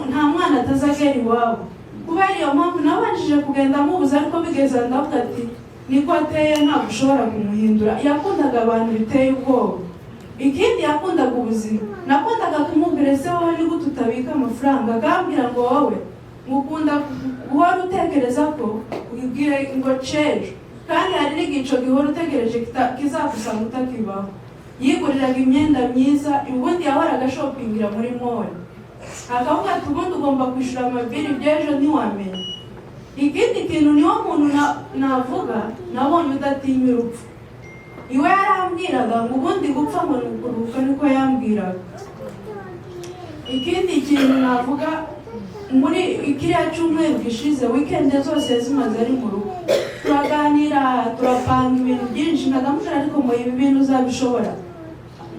nta mwana atazagera iwabo. Kubera iyo mpamvu nabashije kugenda mubuza, ariko bigeze ndavuga ati niko ateye ntabwo ushobora kumuhindura. Yakundaga abantu biteye ubwoba. Ikindi yakundaga ubuzima, nakundaga kumubwira ese wowe ni gute utabika amafaranga, akambwira ngo wowe ngukunda guhora utekereza ko ubwire ngo cejo, kandi hari n'igico gihora utegereje kizagusanga utakibaho. Yiguriraga imyenda myiza, ubundi yahoraga shoppingira muri mall, akavuga ati ubundi ugomba kwishyura amabiri by'ejo ntiwamenya. Ikindi kintu niwo muntu navuga nabonye udatinya urupfu. Iwe yarambwiraga ngo ubundi gupfa ngo ni ukuruhuka, niko yambwiraga. Ikindi kintu navuga, muri ikiriya cyumweru gishize weekend zose zimaze ari mu rugo, turaganira turapanga ibintu byinshi, ndagamubwira ariko ngo ibi bintu uzabishobora.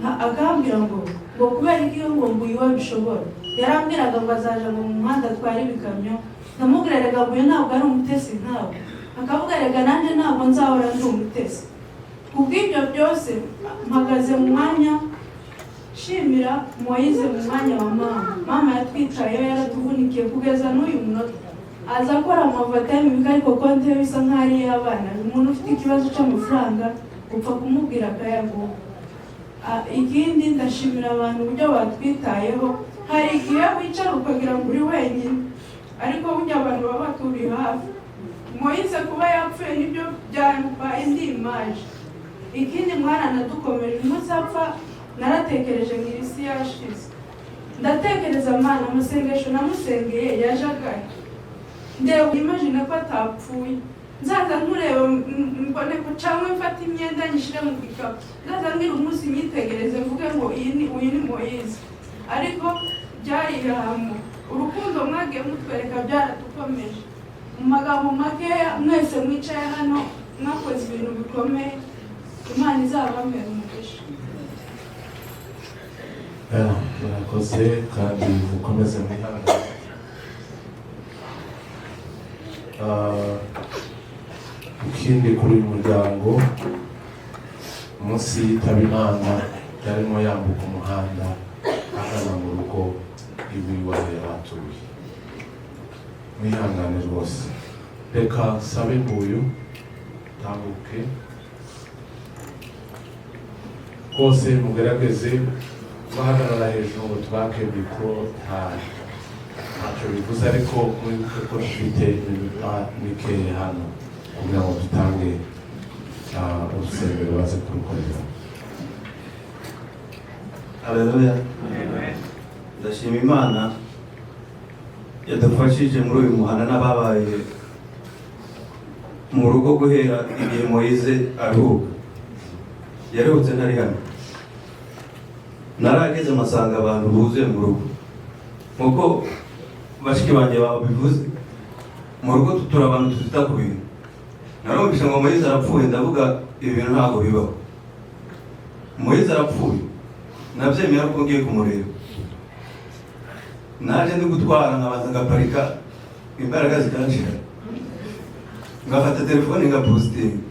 Akambwira ngo kubera iki ngo iwe bishobora. Yarambwiraga ngo azaja mu muhanda atwara ibikamyo, ndamubwira rega ngo ntabwo ari umutesi nkawe. Akavuga rega nanjye ntabwo nzahora ndi umutesi. Kubw'ibyo byose mpagaze mu mwanya shimira Moise, mu mwanya wa mama yatwitayeho, yaratuvunikiye kugeza n'uyu munota. Aza akora amavatayime bika, ariko konti bisa nk'aho ari iy'abana. Umuntu ufite ikibazo cy'amafaranga upfa kumubwira akayaguha. Ikindi ndashimira abantu uburyo batwitayeho. Hari igihe wicara ukagira ngo uri wenyine, ariko burya abantu baba baturiye hafi. Moise kuba yapfuye nibyo byabaye indi imaje. Ikindi mwaranadukomeje, umunsi apfa naratekereje ngo iri si yashize. Ndatekereza Mana, amasengesho namusengeye yajagaye. Ndeba imagine ko atapfuye, nzaza nkureba mbone ko cyangwa mfata imyenda nyishyire mu gikapu, nzaza ngira umunsi nyitegereze mvuge ngo uyu ni Moise. Ariko byari ihamo, urukundo mwagiye mutwereka byaratukomeje. Mu magambo makeya, mwese mwicaye hano mwakoze ibintu bikomeye, Imana izabamera umugisha. Murakoze kandi mukomeze mwihangane. Ikindi kuri uyu muryango, umunsi yitaba Imana yarimo yambuka umuhanda agana mu rugo iwiwe yaratuye. Mwihangane rwose. Reka nsabe nguyu tambuke rwose, mugerageze guhagarara hejuru ngo twake mikoro, ntacyo bivuze, ariko mwibuke ko dufite iminota mikeya hano kugira ngo dutange urusengero baze kurukorera. Haleluya. Ndashima Imana yadufashije muri uyu muhanda n'ababaye mu rugo guhera igihe Moise aruhuka. Yaruhutse ntari hano, narageze amasanga abantu buzuye mu rugo, nkuko bashiki banjye babivuze, mu rugo tutura abantu tutita ku bintu. Narumvise ngo Moise arapfuye, ndavuga ibi bintu ntabwo bibaho. Moise arapfuye, nabyemera ko ngiye kumureba. Naje ndi gutwara nkabanza ngaparika, imbaraga zikanshira, ngafata telefone ngapositinga.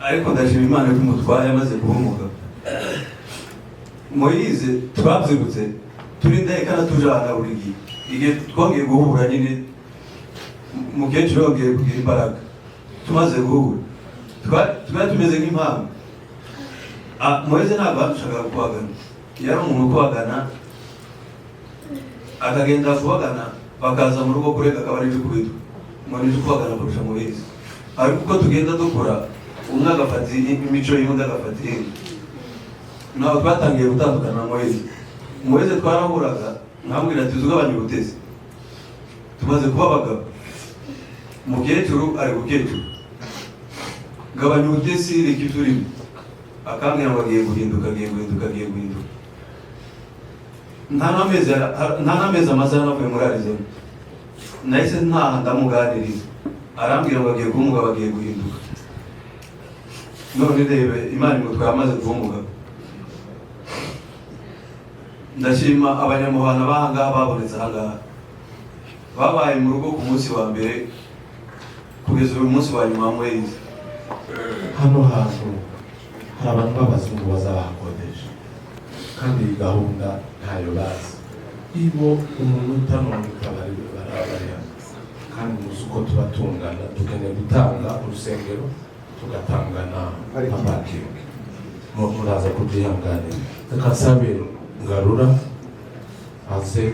Ariko ndashima Imana ko umutwaye amaze guhumuka. Moise twabyibutse turi ndahekana tujana buri gihe, igihe twongeye guhura nyine mukecuru yongeye kugira imbaraga, tumaze guhura twari tumeze nk'impamvu. Moise ntabwo badushakaga kubagana, yari umuntu ukubagana akagenda kubagana bakaza mu rugo kurega akaba ari kubitwa ngo nije kubagana kurusha Moise. Ariko uko tugenda dukura umwe agafata imico y'undi agafata iyindi, ntabwo twatangiye gutandukana na Moise twarahuraga nkambwira ati uzugabanya ubutesi, tumaze kuba abagabo, umukecuru ari gukecuru, gabanya ubutesi reka ibyo urimo, akambwira ngo agiye guhinduka. Nta n'amezi amaze yanavuye muri Arizona, nahise ntaha ndamuganiriza, arambwira ngo agiye kuba umugabo, agiye guhinduka. None rebe Imana imutwaye amaze kuba umugabo. Ndashima abanyamuhana bahangaha babonetse ahangaha, babaye mu rugo ku munsi wa mbere kugeza uyu munsi wa nyuma wa Moise. Hano hantu hari abantu b'abazungu bazabahakodesha kandi iyi gahunda ntayo bazi. Ibo umuntu utanonuka barabariya kandi muzi uko tuba tungana, dukeneye gutanga urusengero tugatanga na parking. Muraza kubyihanganira. Reka nsabe Ngarura aze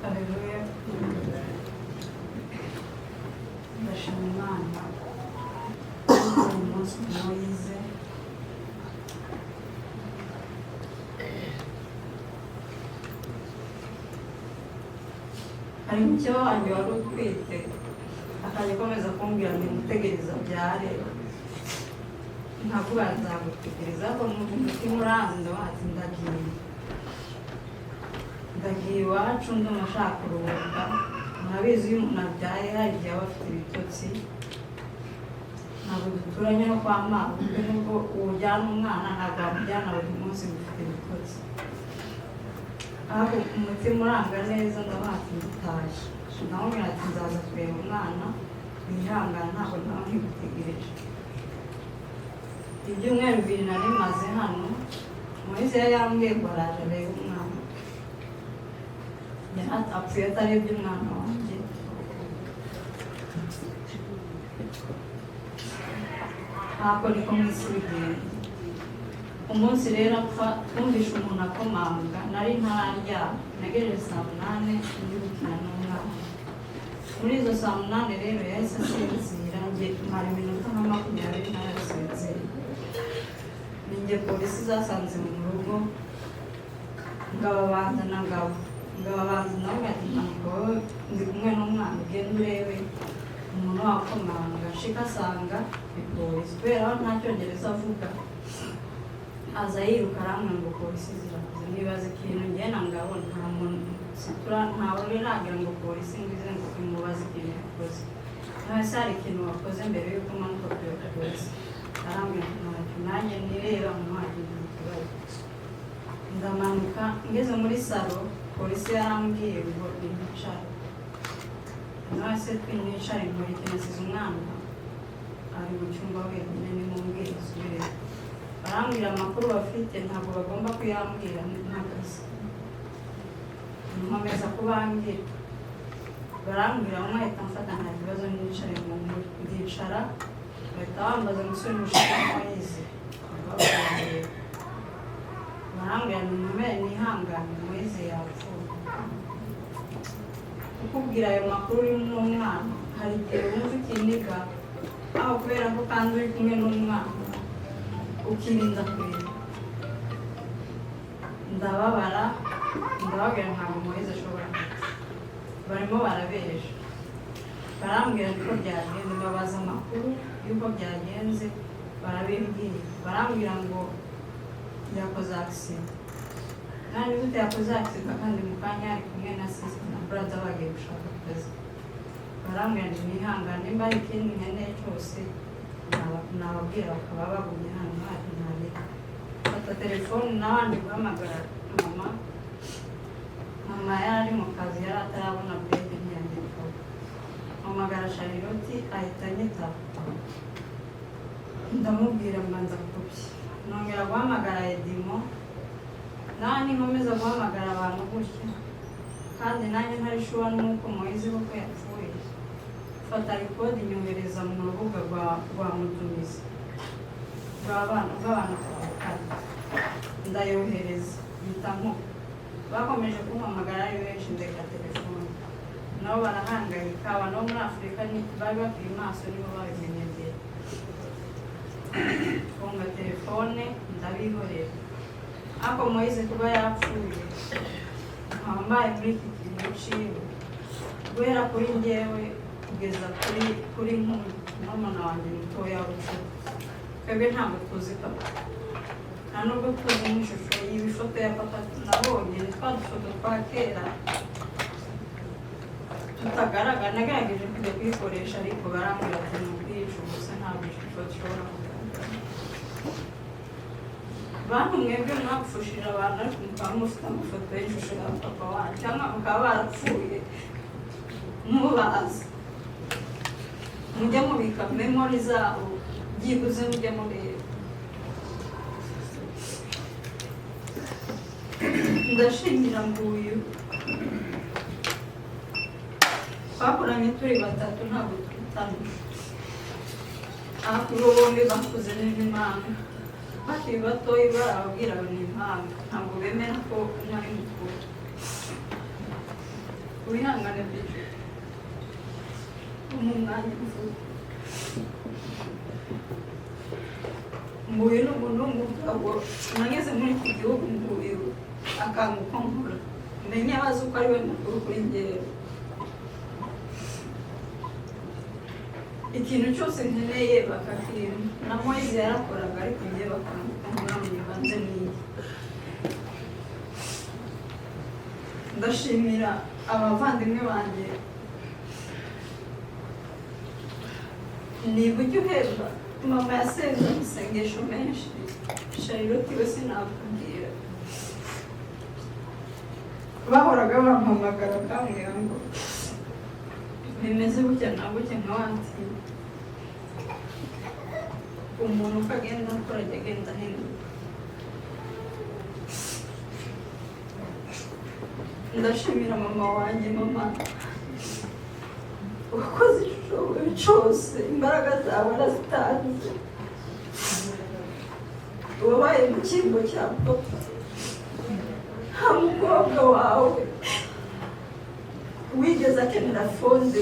Haleluya. Ndashima Imana uyu munsi Moise hari mucyo wanjye wari utwite akajya akomeza kumbwira ngo mutegereza byare, nkavuga nzagutegereza ko umutima uranze wati ndagiye iwacu ndumva ashaka kuruhuka. Murabizi iyo umuntu abyaye hari igihe aba afite ibitotsi, ntabwo duturanye no kwa mabukwe, nubwo uwujyana umwana ntabwo wamujyana buri munsi bifite ibitotsi. Ariko umutima uranga neza ndabati nditaje, ndamubwira ati nzaza kureba umwana, wihangana ntabwo naba nkigutegereje. Ibyumweru 2 nari maze hano, Moise yari yambwiye ngo araje arebe umwana, apfuye atarebye umwana wanjye. Ntabwo niko mu isi bigenda. Umunsi rero apfa twumvishe umuntu akomanga, nari ntararyama, nagejeje saa 8 ndi gukina n'umwana. Muri izo saa 8 rero yahise asinzira, njye mara iminota nka 20 ntarasinzira. Ninjye polisi zasanze mu rugo, ngababanza na ngabo nawe ati ntabwo ndi kumwe n'umwana, ugenda urebe umuntu wakomanga. Shika asanga ni polisi, kubera aho nta cyongereza avuga aza yiruka aramwe ngo polisi ziravuze. Nibaza ikintu njye na ngabo nta muntu ntawe riragira ngo polisi ngize ngo imubaze ikintu yakoze. Nahise hari ikintu wakoze mbere y'uko umanuka kuri polisi, arambwira ntacyo, nanjye nireba muhagira ikibazo. Ndamanuka ngeze muri salo, polisi yarambwiye ngo nicare. Nahise twinicare muri kinasize umwana ari mu cyumba wenyine, nimumbwire isubire. Barambwira amakuru bafite ntabwo bagomba kuyambwira ntagaze, nkomeza kubambwira. Barambwira umwe ahita amfata nta kibazo nicare mu ndicara, bahita bambaza umusore mushaka Moise. Barambwira nimumere nihangane, Moise yapfuye. Kukubwira ayo makuru uri n'umwana hari igihe wumva ikiniga, aho kubera ko kandi uri kumwe n'umwana ukirinda kureba. Ndababara, ndababwira ntabwo Moise ashobora gupfa, barimo barabeje. Barambwira uko byagenze, babaza amakuru y'uko byagenze, barabimbwira. Barambwira ngo yakoze accident. Nani gute yakoze accident kandi mu kanya ari kumwe na sister na brother bagiye gushaka akazi. Barambwira ngo nihangane, mba ikindi nkeneye cyose nababwira bakaba bagumye hano hati ntabe. Fata telefone n'abandi guhamagara mama yari mu kazi, yari atarabona break ntiyandika. Mpamagara Charlotte ahita anyitaba ndamubwira mbanza kubye nongera guhamagara Edimo nawe ninkomeza guhamagara abantu gutya kandi nanjye ntari shuwa nuko Moise koko yapfuye fata rikodi nyohereza mu rubuga rwa Mudumizi bw'abantu tuvukana ndayohereza mpitamo bakomeje kumpamagara ari benshi ndeka telefone nabo barahangayika abantu bo muri Afurika bari bakiri maso nibo babimenye mbere funga telefone ndabihorera ariko Moise kuba yapfuye nkambaye muri iki kintu ciwe guhera kuri njyewe kugeza kuri nk'umwana wanjye mutoya w'ubucuti twebwe ntabwo tuzi papa nta nubwo tuzi n'ishusho y'ibifoto ya papa nabonye ni twa dufoto twa kera tutagaragara nagerageje kujya kuyikoresha ariko barambwira ati ni ubwicu gusa ntabwo ishusho dushobora kugaragara bantu mwebwe mwapfushije abantu ariko mukaba mufite amafoto y'ishusho ya papa wanyu cyangwa mukaba barapfuye mubazi mujya mubika memori zabo byibuze mujya mureba ndashimira nguyu twakoranye turi batatu ntabwo twitana akuru bombi bakuze n'impanga bakiri batoya barababwira ngo ni impanga ntabwo bemera ko nari mukuru wihangane byinshi mu mwanya mvuga mbuye n'umuntu w'umugabo nageze muri iki gihugu mbuye akanguka nkura menya abazi uko ari we mukuru kuri njyewe ikintu cyose nkeneye bakakira na Moise yarakoraga ariko njye bakanguka nkura mu bibanze n'iyi ndashimira abavandimwe banjye niba ujya uhemba mama yasenze amasengesho menshi Charlotte we sinakubwira bahoraga bampamagara bakambwira ngo bimeze gutya na gutya nka wansi umuntu uko agenda akora ajya agenda ahinduka ndashimira mama wanjye mama wakoze ishoboye cyose imbaraga zawe arazitanze wabaye mu cyimbo cya papa nta mukobwa wawe wigeze akenera fonde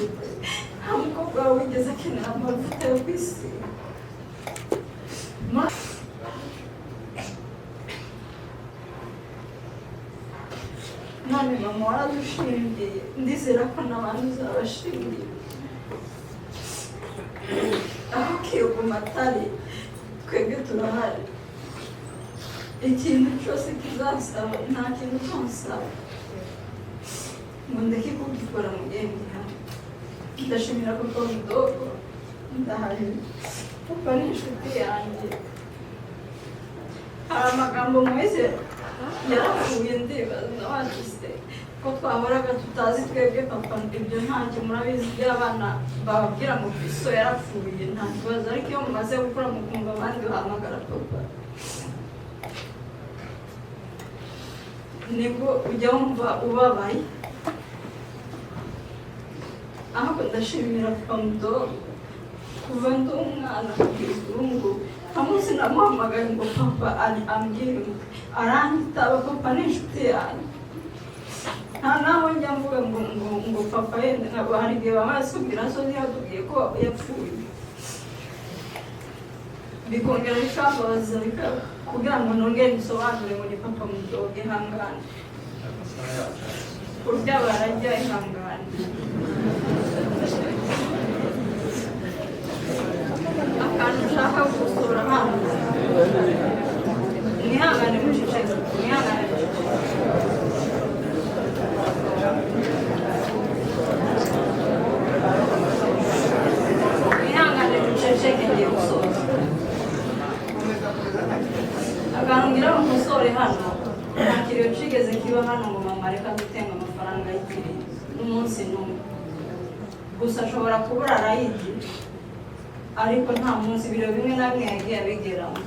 nta mukobwa wawe wigeze akenera amavuta yo kwisiga none mama waradushingiye ndizera ko n'abantu uzabashingiye aho kiyoguma atari twebwe turahari ikintu cyose kizasaba nta kintu cyonsaba ngo ndeke kugikora mu gihe gihari ndashimira papa mudogo ndahari papa ni inshuti yanjye hari amagambo Moise yarapfuye ndibaza wanditse ko twahoraga tutazi twebwe papa ibyo ntacyo murabizi by'abana bababwira ngo Kristo yarapfuye nta kibazo ariko iyo mumaze gukora mukumva abandi bahamagara papa nibwo ujya wumva ubabaye ahubwo ndashimira papa mudogo kuva ndi umwana kugeza ubu ngubu nta munsi namuhamagaye ngo papa ambwire aranyitaba papa ni inshuti yanjye nta naho njya mvuga ngo papa yenda ntabwo hari igihe bamaze kubwira so niyo tubwiye ko yapfuye bikongera bikambabaza kugira ngo nongere bisobanure ngo ni papa mudogo ihangane kurya barajya ihangane akantu ushaka gusura hano mwihangane muceceke mwihangane mwihangane muceceke ngiye gusoza akantu ngira ngo umusore hano nta kiriyo kigeze kiba hano ngo mama reka dutenga amafaranga y'ikiri n'umunsi n'umwe gusa ashobora kubura arayidi ariko nta munsi ibiro bimwe na bimwe yagiye abigeraho.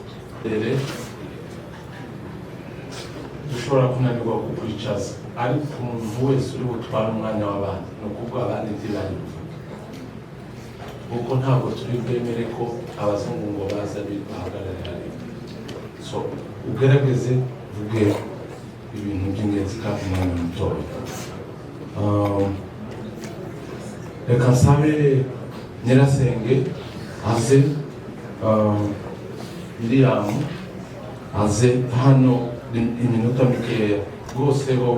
dushobora kunanirwa kukwicaza ariko umuntu wese uri butwara umwanya w'abandi ni ukuvuga abandi ntibari kuko ntabwo turi bwemere ko abazungu ngo baza bahagararira leta. So ugerageze uvuge ibintu by'ingenzi kandi umwanya mutoya. Reka nsabe Nyirasenge aze Miriam aze hano iminota mikeya rwose ho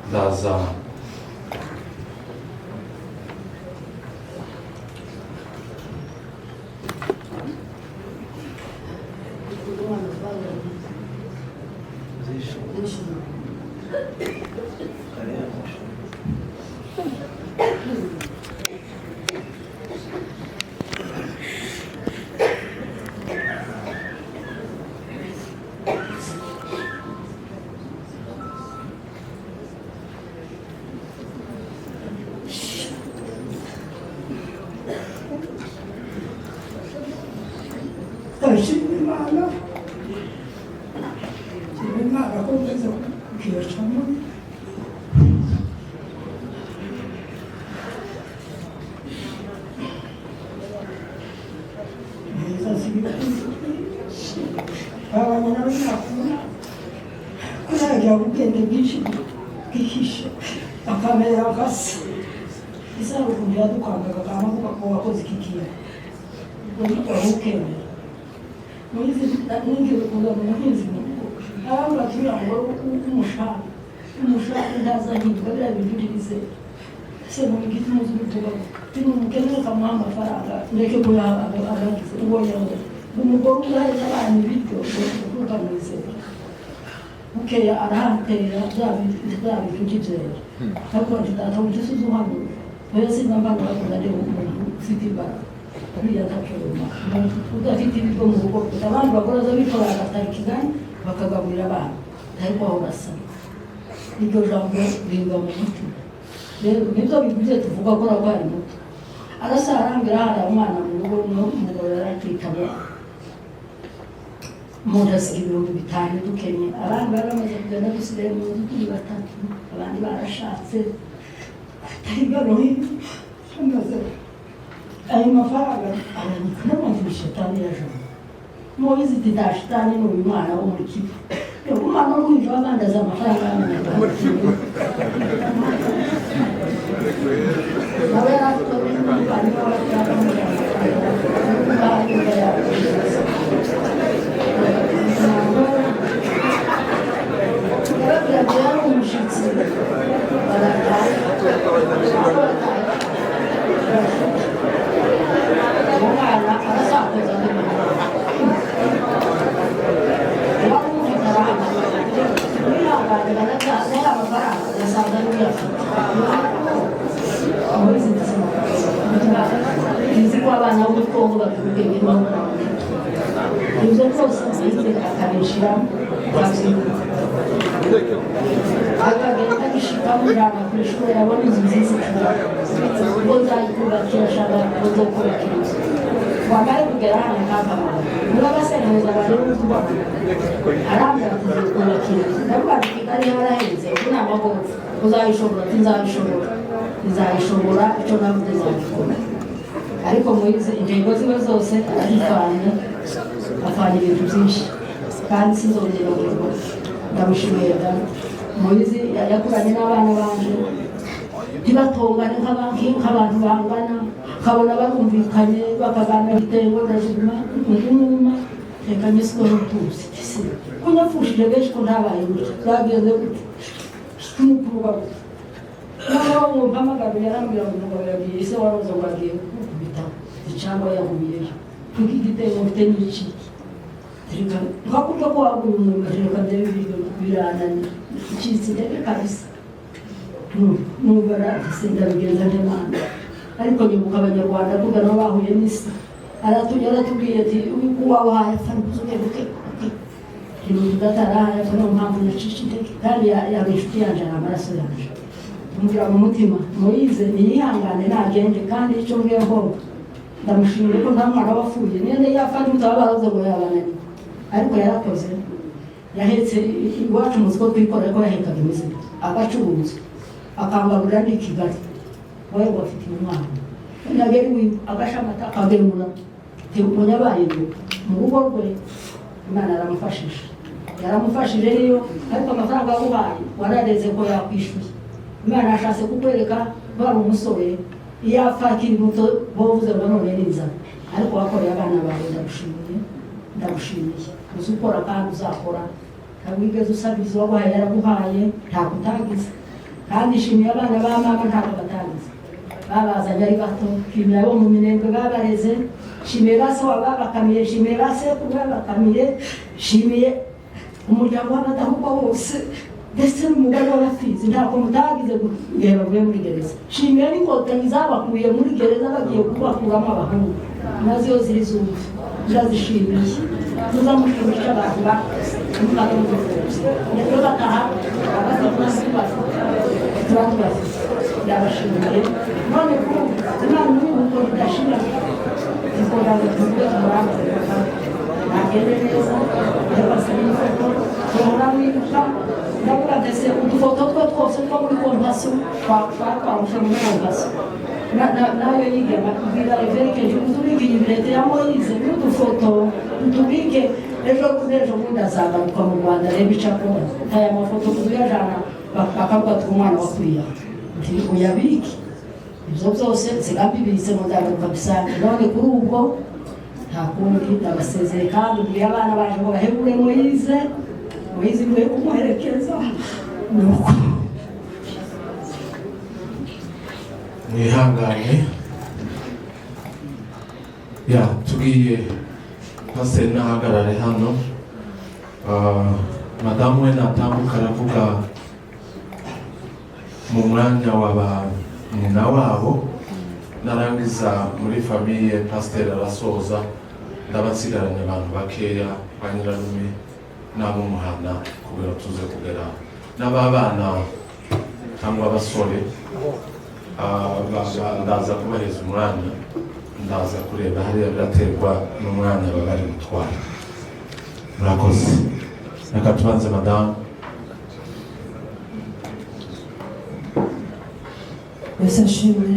ndaza Imana ko ugeze kukiyacamo neza abana n'abanyakuru kuragira ubwenge bwinshi bwihishe akamera gasa isabukuru yadukangaga akavuga ko wakoze iki kintu ubwo ntukemere muri ningiro kuza mu muhinzi abantu batura ngo umushahara ntazahindwa biriya bintu birize se mu giti muzi bituba bino mukeneye kamuha amafaranga ndeke kuyaha abagize ubonye ngo umugore uzaza abana ibiryo ukamwizera bukeya arahatera bya bintu by'ibyera ariko ati data ugeze uzuhanura rero sinambana bakunda rero umuntu ufite imbaraga kuriya ntakiruma udafite ibiryo mu rugo abandi bakoraza bitora agatari kigali bakagaburira abana ariko aho basa iryo jambo riva mu mutima rero nibyo bivuze tuvuga ko ararwara muto arasa arambira hari umwana mu rugo umugabo yaratwitaba umuntu asiga 5,000 dukenye abandi baramaze kugenda dusigaye mu nzu turi 3 abandi barashatse atari garohi amaze ayo mafaranga arandika n'abantu shetani yajamo mubizi ati shetani ni uyu mwana wo muri kivu umwana wo kwinjira abandaza amafaranga y'amanyarwanda nawe yarafite umwana yari umushyitsi umwana arasakuza ko abana bo muri Kongo bafite ubwenge ibyo byose akabishyiramo akagenda agishikamo ijana ku ishuri abona inzu nziza ubwo nzayikubakira ashaka ko nzokubakira inzu wambaye kugera hano kakamara niba basenyeza barebe utubona arambwira ati nzokubakira inzu ndavuga ati kigali harahenze ubu ni amagorofa uzayishobora ati nzayishobora icyo navuze nzabikora ariko muri intego ziwe zose arifanya afanya ibintu byinshi kandi sinzongera ngo ndamushimiye da Moizi yakuranye n'abana banje ntibatongane nk'abantu bangana kabona barumvikanye bakaganira bitengo ndajima nguma reka nyisiko n'utuzi kunyapfushije benshi ko ntabaye gutya byagenze gutya n'ukuruba naho umuhamagaro yarambwira ngo umugabo yagiye ise waroza ngo agiye gukubita cyangwa yahubiyeyo kuko igitego mfite n'iki nkakurya ko waguye umuntu reka ndebe biranani icitse ndebe kabisa numva ndabigenza ndemana ariko nyibuka abanyarwanda kuko nabo bahuye n'isi aratubwiye ati uwawahaye afana kuzuke buke ibintu gatarahaye afana mpamvu nacisha intege kandi yaba inshuti yanje ari amaraso yanje mugira mu mutima Moise niyihangane nagende kandi icyo ngeho ndamushimira ko nta mwana wapfuye nene yafanye mutababaza ngo yabanani ariko yarakoze yahetse iwacu muziko twikora ko yahekaga imizigo agacuruza akangabura ndi Kigali wayo bafite umwana nageri wiwe agashamata akagemura tebunya bayindo mu rugo rwe Imana yaramufashije niyo ariko amafaranga yaguhaye warareze ko yakwishyuye Imana ashatse kukwereka ko ari umusore iyo apfa akiri muto bovuze ngo none niza ariko wakoreye abana bawe ndagushimiye uzukora kandi uzakora ntabwo wigeze usabiza waguhaye yaraguhaye ntabwo utagize kandi ishimiye abana ba mama ntabwo batagize babazanye ari bato shimiye abo mu minembwe babareze shimiye base babakamiye shimiye base babakamiye shimiye umuryango w'abadahubwa wose ndetse n'umugore w'abafizi ntabwo mutagize igihe bavuye muri gereza shimiye n'inkotanyi zabakuye muri gereza bagiye kubakuramo abahungu nazo iyo ziri zumva ndazishimiye muzamushimisha abantu bakoze mukamuvuza ndetse bataha turatubaza ndabashimiye none ko Imana n'ubuko bidashira zikora tuvuge tumurambe agende neza yabasaba ifoto turamwibuka ndavuga ndetse udufoto twose two muri kompasiyo twakwamuje muri kompasiyo nayo yigema kubwira everikeje utubike ibirete ya Moise n'udufoto utubike ejo bundi azagaruka mu Rwanda reba icakora aya mafoto kuzuyajana bakavuga ati umwana wakwiya nti uyabike ibyo byose zigambibitse mu ndagaruka bisanzwe none kuri ubwo nta kundi ndabasezeye kandi ubwiye abana baje ngo bahebure Moise niwe kumuherekeza nuko mwihangane tugiye pasiteri nahagarare hano madamu we natambuka aravuga mu mwanya wa nyina wabo narangiza muri famiye pasiteri arasoza ndabasigaranye abantu bakeya ba nyirarume n'ab'umuhana kubera tuze kugera n'ababana cyangwa abasore ndaza kubaheza umwanya ndaza kureba hariya biraterwa n'umwanya baba bari gutwara murakoze reka tubanze madamu Yesu ashimwe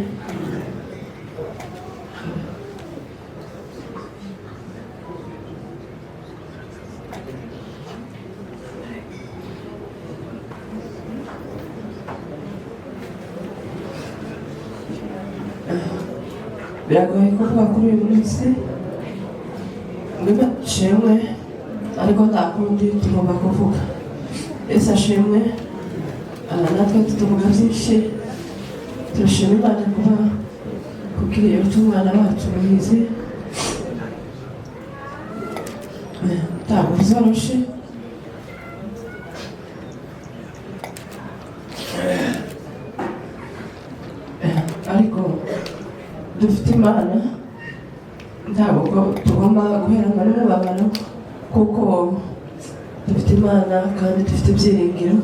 biragoye kuvuga kuri uyu munsi ashimwe ariko nta kundi tugomba kuvuga Yesu ashimwe natwe tuvuga byinshi turashima Imana kuba kubwiriye umwana wacu Moise ntabwo bizoroshe ariko dufite Imana ntabwo tugomba guheranwa n'umubabaro kuko dufite Imana kandi dufite ibyiringiro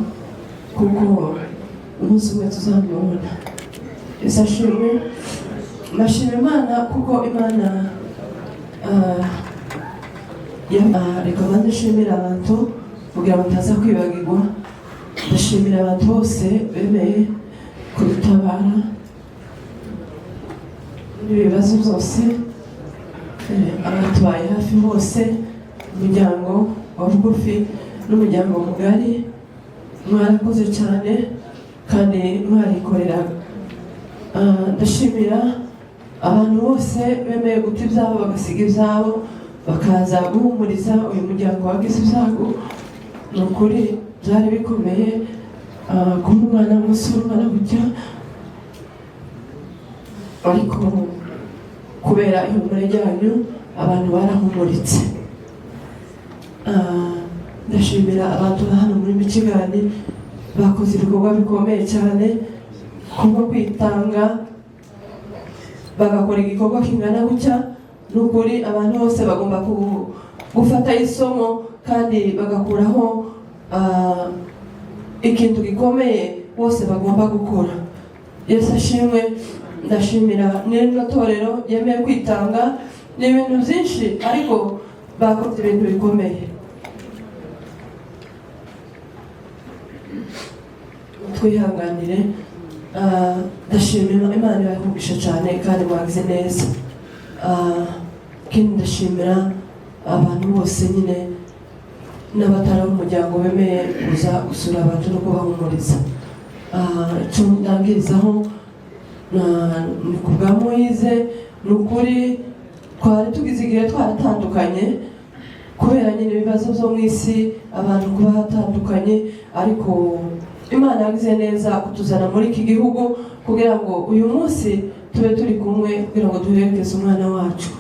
kuko umunsi umwe tuzamubona Yesu ashimwe ndashima Imana kuko Imana reka mbanze nshimira abantu kugira ngo bataza kwibagirwa ndashimira abantu bose bemeye kudutabara n'ibibazo byose abatubaye hafi bose umuryango wa bugufi n'umuryango mugari mwarakoze cyane kandi mwarikoreraga ndashimira abantu bose bemeye guta ibyabo bagasiga ibyabo bakaza guhumuriza uyu muryango wagize ibyago ni ukuri byari bikomeye kuba umwana w'umusore umwana gutya ariko kubera ihumure ryanyu abantu barahumuritse ndashimira abantu ba hano muri Michigan bakoze ibikorwa bikomeye cyane kubwo kwitanga bagakora igikorwa kingana gutya n'ukuri abantu bose bagomba gufata isomo kandi bagakuraho ikintu gikomeye bose bagomba gukora Yesu ashimwe. Ndashimira n'iryo torero yemeye kwitanga. Ni ibintu byinshi ariko bakoze ibintu bikomeye. Twihanganire. Ndashimira Imana yahugisha cyane kandi mwagize neza. Kandi ndashimira abantu bose nyine n'abatari umuryango bemeye kuza gusura abantu no kubahumuriza. Icyo ndangirizaho ni ku bwa Moise. Ni ukuri twari tugize igihe twaratandukanye kubera nyine ibibazo byo mu isi, abantu kuba hatandukanye, ariko Imana yagize neza kutuzana muri iki gihugu kugira ngo uyu munsi tube turi kumwe kugira ngo duherekeze umwana wacu.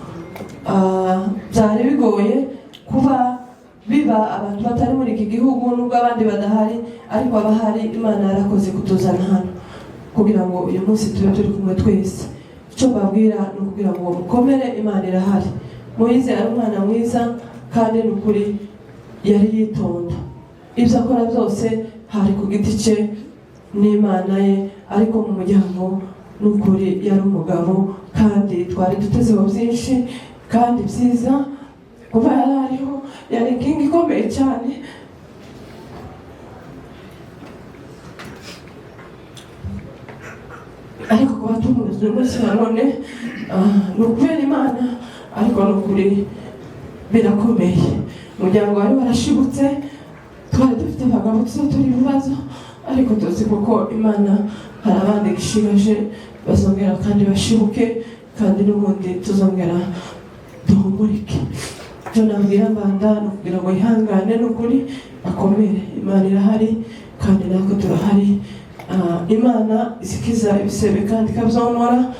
Byari bigoye kuba biba abantu batari muri iki gihugu nubwo abandi badahari, ariko abahari Imana yarakoze kutuzana hano kugira ngo uyu munsi tube turi kumwe twese. Icyo mbabwira ni ukugira ngo mukomere, Imana irahari. Moise ari umwana mwiza kandi ni ukuri yari yitonda. Ibyo akora byose hari ku giti cye n'Imana ye, ariko mu muryango ni ukuri yari umugabo kandi twari dutezeho byinshi kandi byiza. Kuba yari ariho yari inkingi ikomeye cyane. Ariko kuba tumuzi umunsi wa none ni ukubera Imana, ariko ni ukuri birakomeye. Umuryango wari warashibutse, twari dufite abagabo turi ibibazo, ariko tuzi kuko Imana hari abandi gishigaje bazongera kandi bashibuke, kandi n'ubundi tuzongera duhumurike. Icyo nabwira Mbanda ni ukugira ngo yihangane, ni ukuri akomere. Imana irahari kandi natwe turahari. Imana isikiza ibisebe kandi ikabyomora.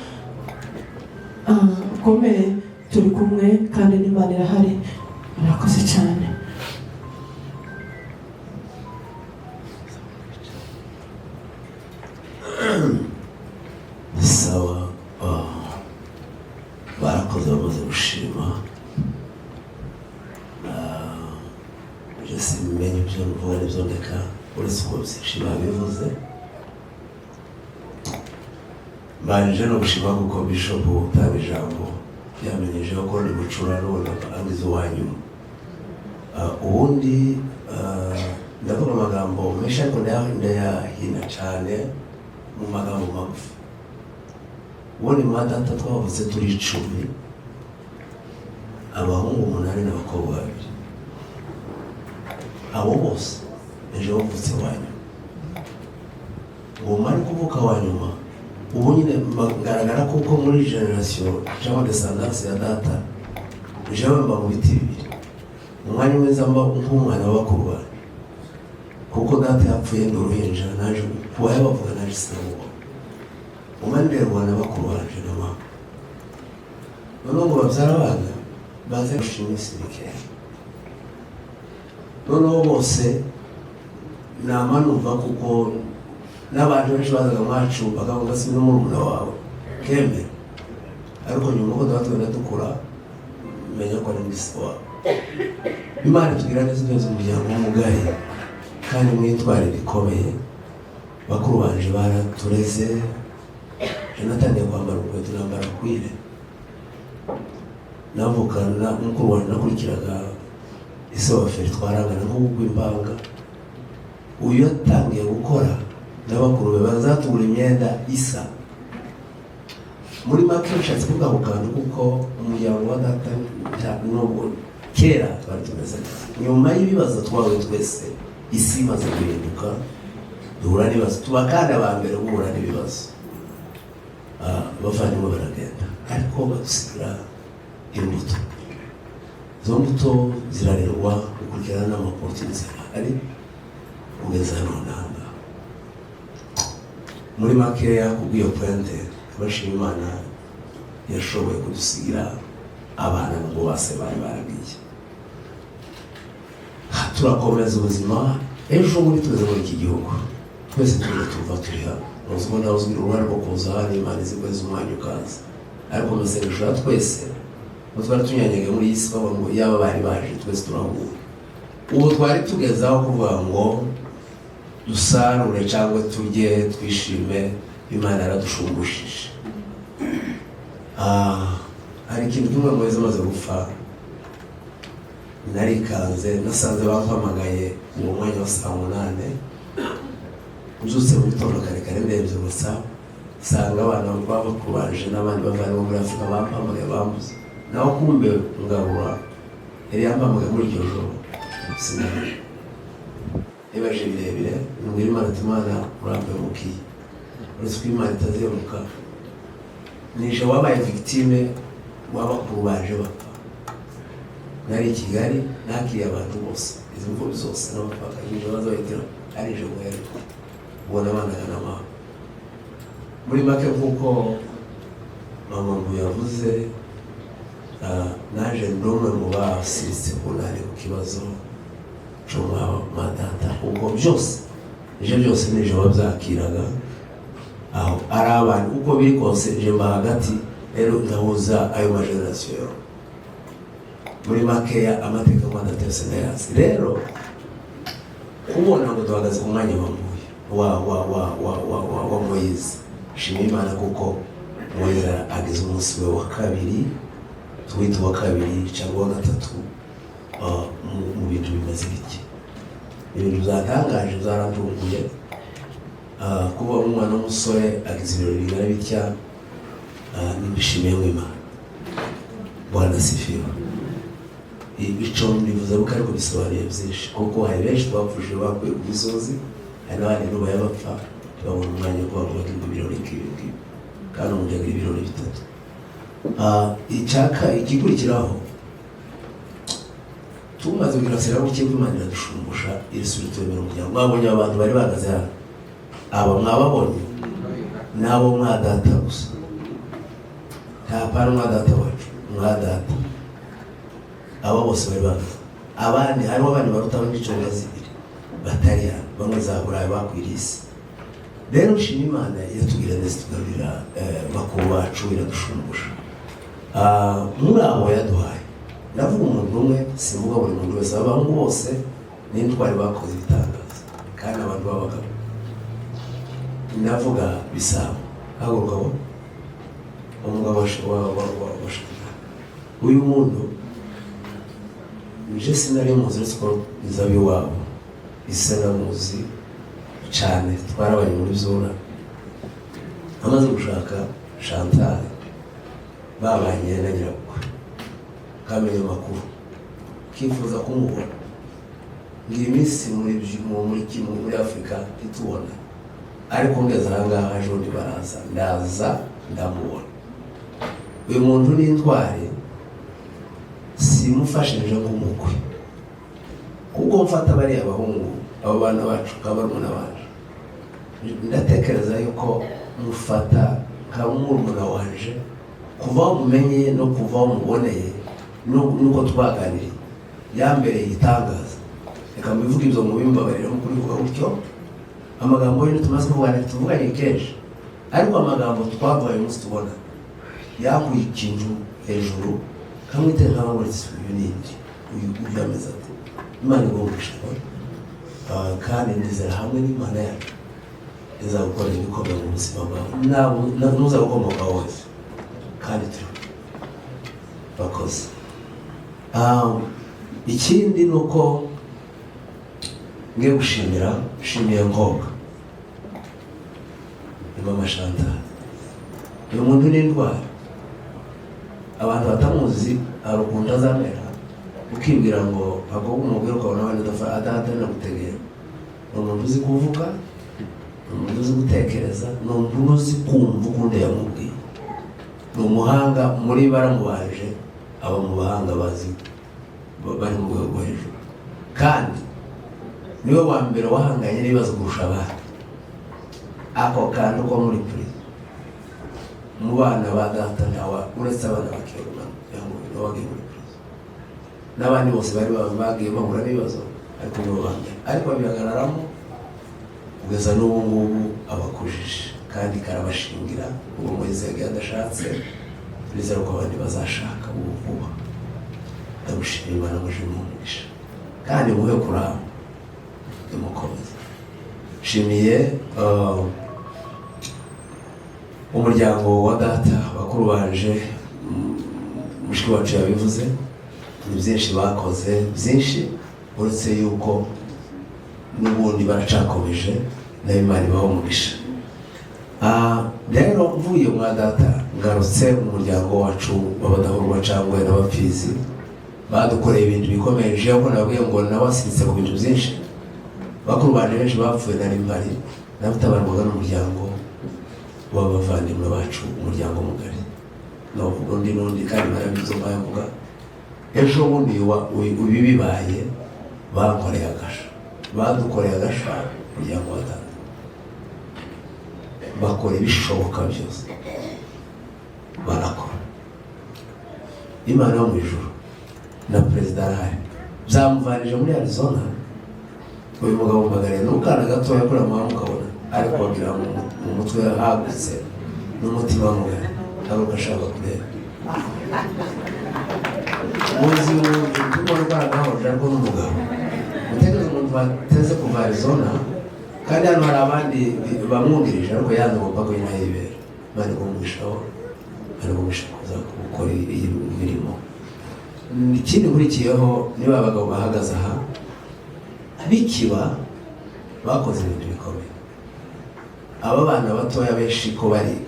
Ukomere, turi kumwe kandi n'Imana irahari. Murakoze cyane. Sawa, barakoze bamaze gushima. Je simenye ibyo mvuga n'ibyo ndeka uretse uko byinshi babivuze. Mbanje no gushima kuko Bishop utaba ijambo yamenyeje ko ni gucura none angize uwanyuma. Ubundi ndavuga amagambo menshi ariko ndayahina cyane mu magambo magufi. Ubundi mu data twavuze turi 10, abahungu 8 n'abakobwa 2. Abo bose ejo bavutse wanyuma. Uwo mari kuvuka wanyuma ubu nyine ngaragara kuko muri generation cyangwa descendance ya data jewe mba mu biti bibiri. Umwanya mwiza mba nk'umwana w'abakuru bane kuko data yapfuye ndi uruhinja, naje kuba yabavuga naje sinamuba. Umwanya rero bakuru banje na mama noneho ngo babyara abana baze gushima isirikare. Noneho bose namanumva kuko n'abantu benshi bazaga mwacu bakavuga si n'umurumuna wawe kembe, ariko nyuma ko twatwenda dukura menya ko ari misi wawe. Imana tugira neza twese umuryango w'umugari kandi mwitware bikomeye. Bakuru banje baratureze, natangiye kwambara urukweto nambara kwire. Navukana mukuru wanjye nakurikiraga ise wa Feri twarangana nk'ugw'imbanga. Uyu yatangiye gukora n'abakuru be bazatugura imyenda isa. Muri make nshatse kuvuga ku kantu kuko umuryango wa data n'ubwo kera twari tumeze nyuma y'ibibazo twawe twese isi imaze guhinduka, duhura n'ibibazo, tuba kandi aba mbere guhura n'ibibazo. Abavandimwe baragenda ariko badusigira imbuto. Izo mbuto zirarerwa gukurikirana n'amaporotinizi ari kugeza nonanga. Muri makeya kubw'iyo pointe bashima Imana yashoboye kudusigira abana ngo base bari baragiye. Turakomeza ubuzima. Ejo muri tuze muri iki gihugu twese tuva turi hano. Uziko nawe uzwi uruhare rwo kuza hano, Imana izigweza umwanya ukaza. Ariko amasengesho ya twese twari tunyanyage muri iyi si baba ngo yaba bari baje twese turahura. Ubu twari tugezaho kuvuga ngo dusarure cyangwa tujye twishime imana yaradushumbushishe. Hari ikintu kimwe Moise amaze gupfa narikanze nasanze bampamagaye uwo mwanya wa saa 8 mbyutse mu gitondo kare kare ndebye gusa sanga abana baba kubanje n'abandi bavana muri Afurika bampamagaye bambuze naho kumbe ngabura yari yampamagaye muri iryo joro sinari ebaje birebire n'ubwira Imana ati Imana urambe mukiye uretse ko Imana itazeruka nije wabaye victime w'abakuru baje bapfa nari i Kigali nakiriye abantu bose izi mvugo zose n'abapfaka nije bazohitira ari je mwere ubona abana na mama muri make nk'uko mama ngo yavuze naje ndumwe mu basiritse kunari ku kibazo cyo madata ubwo byose ije byose nije wabyakiraga aho ari abantu uko biri kose je mba hagati rero ndahuza ayo mageneration muri makeya amateka y'amadata n'ayasi rero kubona ngo duhagaze ku mwanya wa Moise shimira Imana kuko Moise ageze umunsi we wa kabiri twita wa kabiri cyangwa wa gatatu mu bintu bimaze bike ibintu byatangaje byarantunguye kuba umwana w'umusore agize ibirori bingana bitya nibishimiye Imana Bwana sifiwe ico ndivuze ko ariko bisobanuye byinshi kuko hari benshi twapfuje bakuye ku misozi hari n'abandi n'ubaye bapfa babona umwanya wo kubavuga ibirori nk'ibi kandi umujyaga ibirori bitatu icyaka igikurikiraho tumaze kugira buke bw'Imana iradushumbusha irisubiye twemera umuryango mwabonye abantu bari bahagaze hano aba mwababonye nabo mwadata gusa nta pana mwadata wacu mwadata aba bose bari bahagaze abandi harimo abandi barutaho n'icunga zibiri batari hano bamwe za Burayi bakwiriye isi rero nshima Imana yatubwira neza tugarurira bakuru bacu iradushumbusha muri abo yaduhaye ndavuga umuntu umwe simvuga buri muntu wese abahungu bose n'intwari bakoze ibitangaza kandi abantu babagabo ndavuga Bisabo haguruka bo umugabo washaka uyu muntu nije sinari muzi uretse ko izabi wabo isana muzi cyane twarabanye muri zona amaze gushaka Chantal babanye na nyirabukwe kamenya amakuru kifuza kumubona ngira iminsi muri Afurika itubona ariko ngeze ahangaha ejo baraza ndaza ndamubona uyu muntu n'intwari simufashije nk'umukwe kuko mfata bariya abahungu abo bana bacu kabarumuna bacu ndatekereza yuko mufata nka murumuna wanje kuva mumenye no kuva muboneye nuko twaganiriye yambereye igitangaza reka mbivuga ibyo mubimbabarira mu kubivuga gutyo amagambo y'ino tumaze kuvugana tuvuganye kenshi ariko amagambo twavuye umunsi tubona yakuye ikintu hejuru kamwite nk'abamuritse ibinindi uyu yameze ati Imana igomesha kandi ndizera hamwe n'Imana yacu izagukora ibikomeye mu buzima bwawe ntuzagukomoka wose kandi turi bakoze ikindi ni uko ngiye gushimiye ngombwa ni Mama Chantal uyu muntu n'indwara abantu batamuzi arukunda azamera ukibwira ngo agomba umubwira ukabona abandi adahatanira gutegera ni umuntu uzi kuvuga ni umuntu uzi gutekereza ni umuntu uzi kumva ukundi yamubwiye ni umuhanga muri baramubaje aba mu bahanga bazi bari mu rwego hejuru kandi niwe wa mbere wahanganye n'ibibazo kurusha abandi ako kantu ko muri purize mu bana ba data ntawe uretse abana bakiruna bagiye muri purize n'abandi bose bari bagiye bahura n'ibibazo ariko nibo bambere ariko bihagararamo kugeza n'ubu ngubu abakujije kandi karabashingira ubu Moise yagiye adashatse turizera ko abandi bazashaka ubu vuba ndamushimira Imana muje mumugisha kandi muhe kuraba ndumukomeza nshimiye umuryango wa data bakuru banje mushiki wacu yabivuze ni byinshi bakoze byinshi uretse yuko n'ubundi baracakomeje na Imana ibaho umugisha. Rero mvuye mwa data ngarutse umuryango wacu w'abadahurwa cyangwa n'abapfizi badukoreye ibintu bikomeye je ko nabwiye ngo nabasiritse ku bintu byinshi bakuru banje benshi bapfuye nari mpari nabutabarwaga n'umuryango w'abavandimwe bacu umuryango mugari navuga n'undi kandi barabizo bayavuga ejo bundi ubi bibaye bakoreye agasha badukoreye agasha umuryango wa data bakora ibishoboka byose barakora. Imana yo mu ijuru na perezida arahari byamuvanije muri Arizona. Uyu mugabo magariye n'ukana gatoya kuri mama mukabona ariko wagira mu mutwe hagutse n'umutima mugari ntabwo gashaka kureba uzi umuntu rwara nahoje ariko n'umugabo mutekereza umuntu bateze kuva Arizona kandi hano hari abandi bamwungirije ariko yanze gupfa ko yinayibera bari kumugishaho bari kuza gukora iyi mirimo. Ikindi nkurikiyeho niba abagabo bahagaze aha bikiba bakoze ibintu bikomeye. Aba bana batoya benshi ko bariga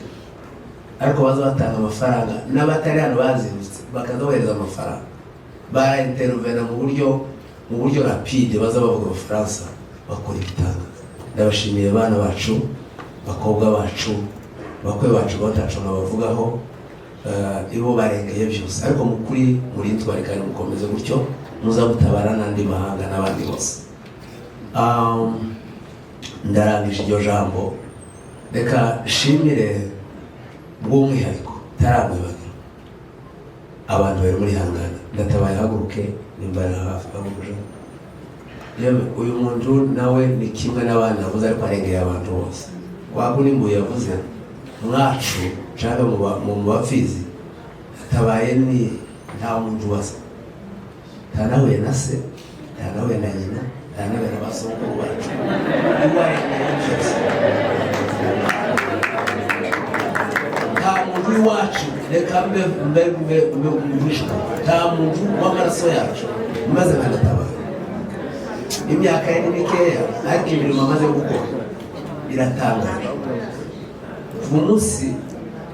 ariko baza batanga amafaranga n'abatari hano bazindutse bakazohereza amafaranga baraintervena mu buryo rapide baza bavuga Abafaransa bakora ibitanga. Ndabashimiye bana bacu bakobwa bacu bakwe bacu batacu bavugaho ibo barengeye byose ariko mukuri muri twarekane mukomeze gutyo muza gutabara n'andi mahanga n'abandi bose. Ndarangije iryo jambo reka shimire bw'umwihariko taramwibagira abantu bari muri hangana ndatabaye haguruke nimbara hafi abuje uyu muntu nawe ni kimwe n'abandi navuze ariko arengeye abantu bose wakundi mbuye yavuze mwacu cyangwa mu bapfizi tabaye ni nta muntu wasa tanahuye na se tanahuye na nyina tanahuye na basokuru bacu nta muntu wacu reka mbe umwishwa nta muntu w'amaraso yacu maze nkanatabara. Imyaka ye ni mikeya ariko imirimo amaze gukora iratangaje. Ku munsi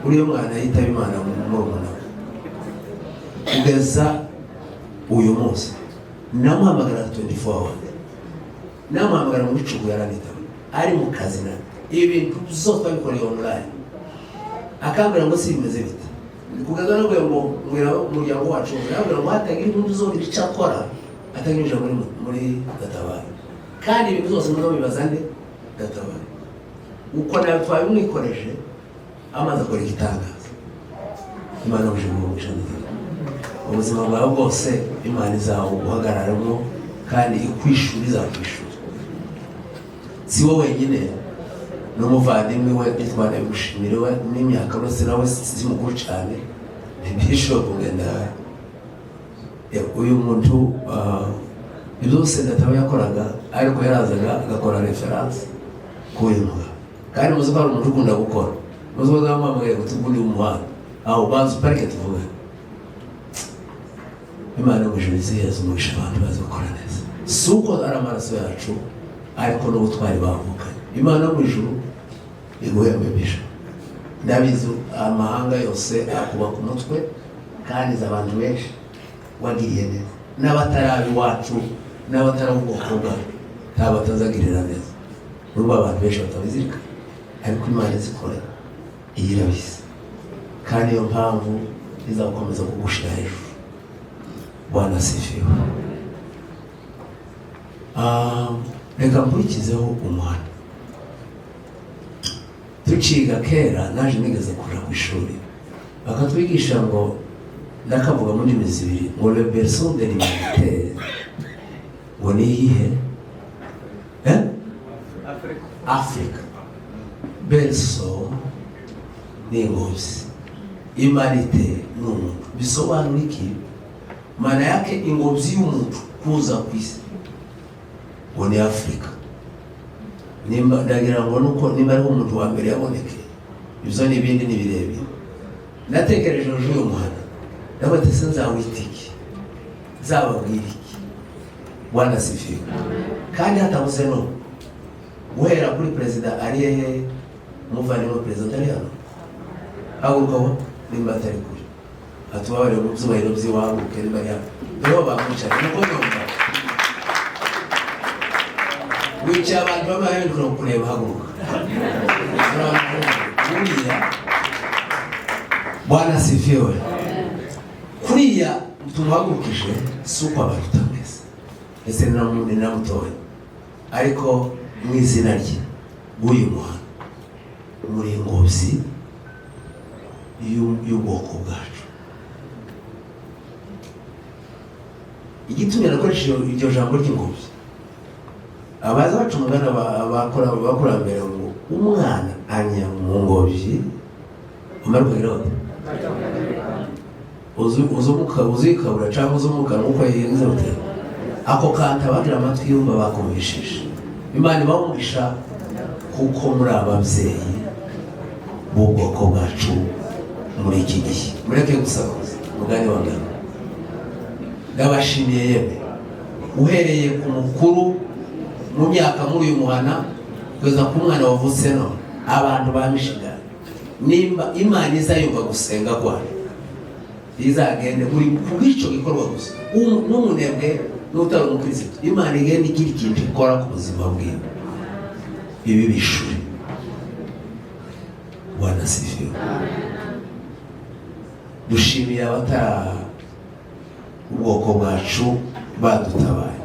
uriyo mwana yitaba Imana mu murumuna kugeza uyu munsi namuhamagara 24 hours namuhamagara mu bicugu yaranitaba ari mu kazi na ibintu byose babikoreye online akambira ngo si bimeze bite kugeza no ngo umuryango wacu nabwo ngo hatagira ibintu zo bicakora atanyuje muri Gatabaye kandi ibintu byose muno bibaza nde Gatabaye uko nawe twabimwikoreje amaze akora igitangaza. Imana uje mu bishano ubuzima bwawe bwose Imana izaho guhagararamo kandi ikwishura izakwishura. Si wowe wenyine n'umuvandimwe we itwana gushimira we n'imyaka rose nawe si mukuru cyane ntibishobora kugenda uyu muntu byose Gatabaye yakoraga ariko yarazaga agakora reference kuri mwa kandi muzi ko ari umuntu ukunda gukora muzi ko zamamaye gutugundi umuhanda aho bazi parike tuvuga. Imana y'ubujurizi yezu umugisha abantu bazi gukora neza si uko ari amaraso yacu ariko n'ubutwari bavukanye. Imana yo mu ijuru iguhembesha ndabizi amahanga yose akuba ku mutwe kandi abantu benshi wagiriye neza n'abatarabi wacu n'abatari ubwoko bwawe nta batazagirira neza n'ubwo abantu benshi batabizirika ariko Imana izikora iyi irabizi kandi iyo mpamvu izakomeza kugushira hejuru. Bwana asifiwe. Reka mpurikizeho umwana tuciga kera naje nigeze kuja ku ishuri bakatwigisha ngo ndakavuga muri ndimi zibiri ngo le berceau de l'humanité ngo ni iyihe Africa berceau ni ingobyi humanité ni umuntu bisobanura iki? Maana yake ingobyi y'umuntu kuza ku isi ngo ni Afrika. Nimba ndagira ngo nuko nimba ari umuntu wa mbere yaboneke ibyo n'ibindi ni birebire. Natekereje ejo uyu muhanda ndavuga ati se nzawita iki, nzababwira iki? Bwana asifiwe. Kandi hatabuze no guhera kuri perezida ari hehe, umuvandimwe perezida ari hano, hagurukaho nimba atari kure, atubabarire mu byubahiro by'iwabo keri bari hano, rero bamwicara nuko nyumva wicaye abantu b'amahindura kureba, haguruka. Kuriya Bwana asifiwe. Kuriya tumuhagurukije si uko abantu utameze, ese ni na mutoya, ariko mu izina rye bw'uyu muhanda muri ingobyi y'ubwoko bwacu. Igitumye nakoresheje iryo jambo ry'ingobyi, abaza baca umugani abakurambere ngo umwana anya mu ngobyi umara kugira uzikabura cyangwa uzumukana uko yirinze ute, ako kanta bagira amatwi yumva bakumvishije. Imana ibamwisha kuko muri ababyeyi b'ubwoko bwacu muri iki gihe. Mureke gusakuza mugani wa ngano. Ndabashimiye yemwe uhereye ku mukuru mu myaka muri uyu muhana kugeza ku mwana wavutse none, abantu ba Michigan, nimba Imana izayumva gusenga kwayo izagende muri kubw'icyo gikorwa gusa, n'umunebwe n'utari umukristo, Imana igenda igira ikintu ikora ku buzima bwiwe, ibi bishure. Bwana asifiwe. Dushimiye abatari ubwoko bwacu badutabaye,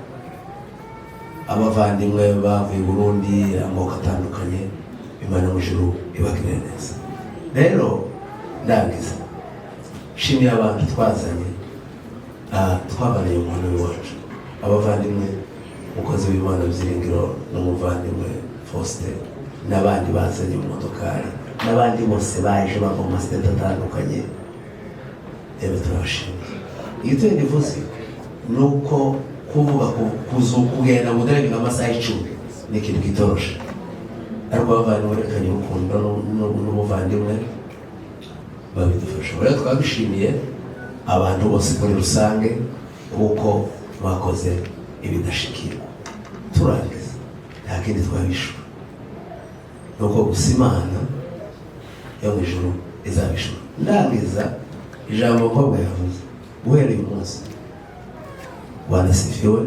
abavandimwe bavuye i Burundi, amoko atandukanye. Imana mu ijuru ibagire neza. Rero ndangiza shimiye abantu twazanye, twabaniye umuntu w'iwacu, abavandimwe umukozi w'Imana Byiringiro n'umuvandimwe Faustin n'abandi bazanye mu modokari n'abandi bose baje bava mu masiteti atandukanye. Rero turabashimiye. Iyo tubivuze ni uko kuvuga kugenda mu ndege amasaha 10 ni ikintu kitoroshe, ariko abavandimwe berekanye urukundo n'ubuvandimwe babidufasha. Rero twabishimiye abantu bose muri rusange kuko bakoze ibidashikirwa. Turangiza nta kindi twabishura, nuko gusa Imana yo mu ijuru izabishura. Ndangiza ijambo mukobwa yavuze uhereye umunsi. Bwana asifiwe.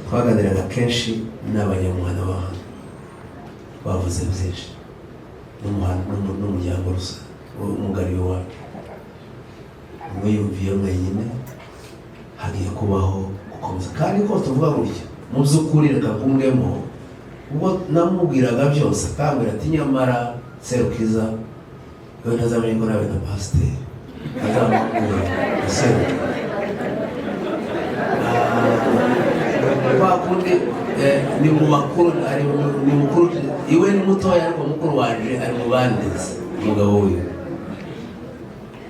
Twaganiraga kenshi n'abanyamuhana b'ahantu, bavuze byinshi n'umuryango rusa umugari wacu. Mwiyumviye mwenyine hagiye kubaho gukomeza, kandi ko tuvuga gutya mu by'ukuri reka kumwemo ubwo namubwiraga byose akambwira ati nyamara Serukiza yewe ntazamenye ko nawe na pasiteri azamubwira Serukiza bakundi ni mu bakuru, ni mukuru iwe ni mutoya ariko mukuru wanje ari mu bandeze umugabo wiwe.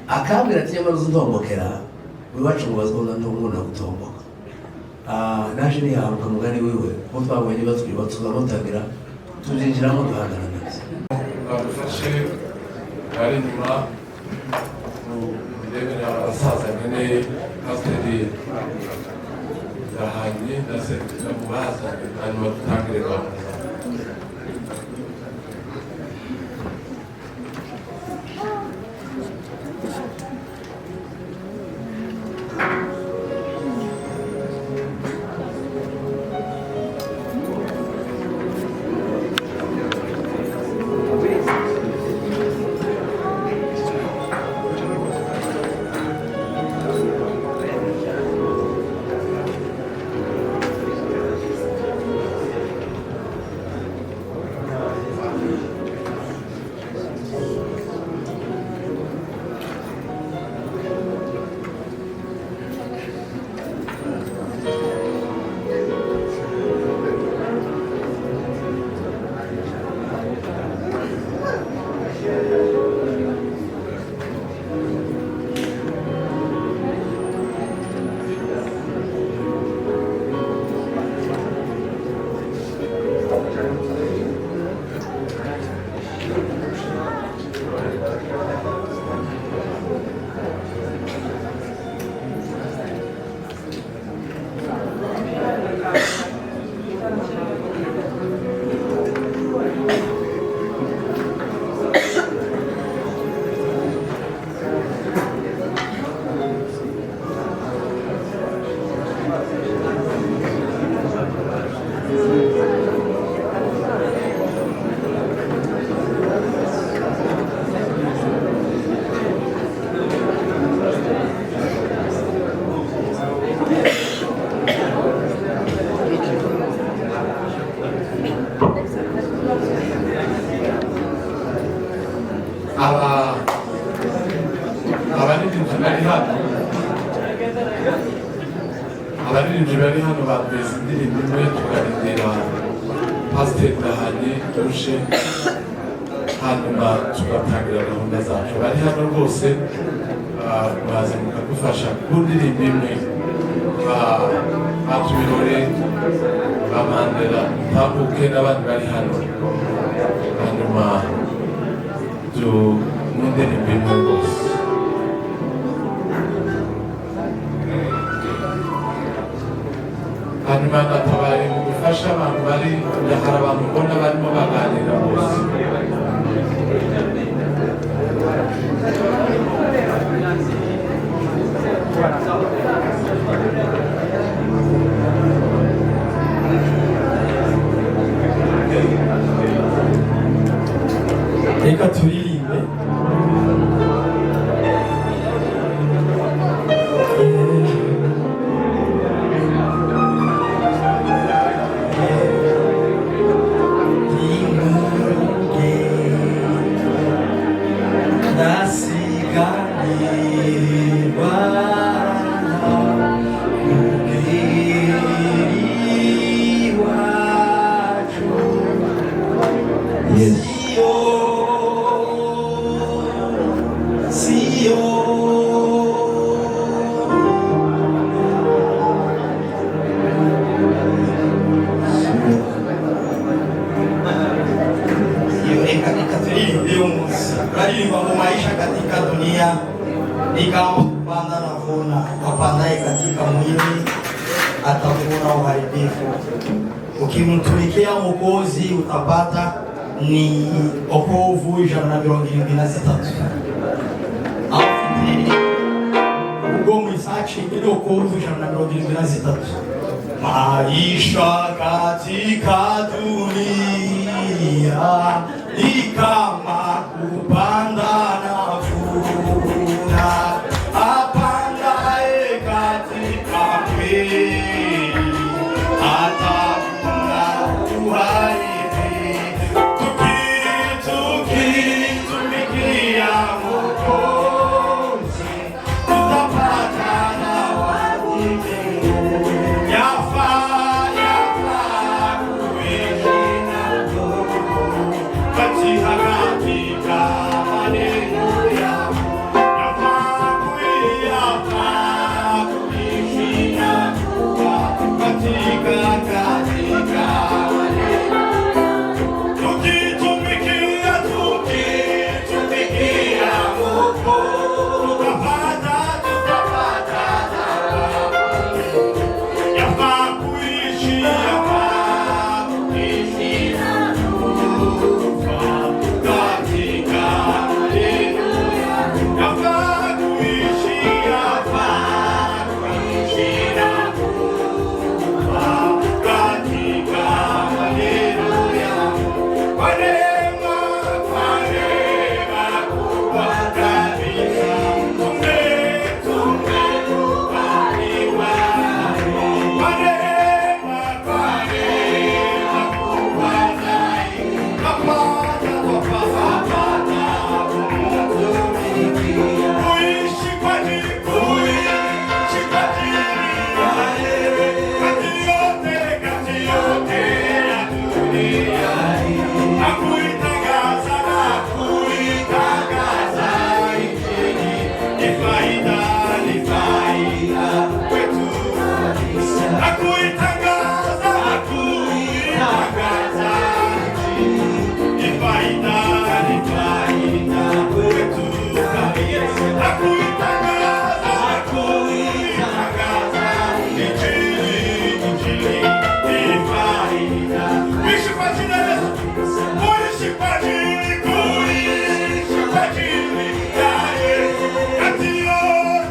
Akambwira ati nyamara uzuntombokera wiwacu ngo bazwa nkunda gutomboka. Naje nihambuka mugani wiwe ko twabonye batuzamutagira tuzinjiramo duhangana nabyo. Badufashe bari nyuma mu birebera abasaza nkeneye pasiteri yahanye na Serukiza mu bazanye, hanyuma dutangire gahunda. abaririmbyi bari hano abaririmbyi bari hano bameze indirimbo imwe tukarindira pasiteri Ndahanye dushe hanyuma tugatangira gahunda zacu bari hano rwose baza mukadufasha ku ndirimbo imwe batubirore bamandera tambuke n'abandi bari hano hanyuma mu ndirimbo imwe rwose hanyuma ndatabaye mu gufasha abantu bari hari abantu mbona barimo baganira bose reka turirimbe Baririmba mu maisha katika dunia ni kama kupanda na kuvuna. Apandaye katika mwili atavuna uharibifu. Ukimtumikia Mwokozi utapata ni wokovu 173. Ubwo mwisachi ile wokovu 173. Maisha katika dunia ni kama kupanda na kuvuna. Apandaye katika mwili atavuna uharibifu. Tukitumikia Mwokozi tutapata zawadi mbinguni. Yafaa kuishi na Mungu katika maneno yako. Yafaa kuishi na Mungu katika tukitumikia Mwokozi tutapata zawadi. Yafaa kuishi na Mungu katika maneno yako. Yafaa kuishi na Mungu katika maneno yako. Kwa neema kubwa kabisa tumekubaliwa. Kwa neema kubwa zaidi twapata kumtumikia. Kuishi kwa ajili kati yote ya dunia. Kuitangaza Injili ni faida kwetu. Kuitangaza Injili ni faida kwetu. Kuitangaza Injili ni faida. Kuishi kwa jina la Yesu. Kuishi kwa ajili ya Yesu. Kati yote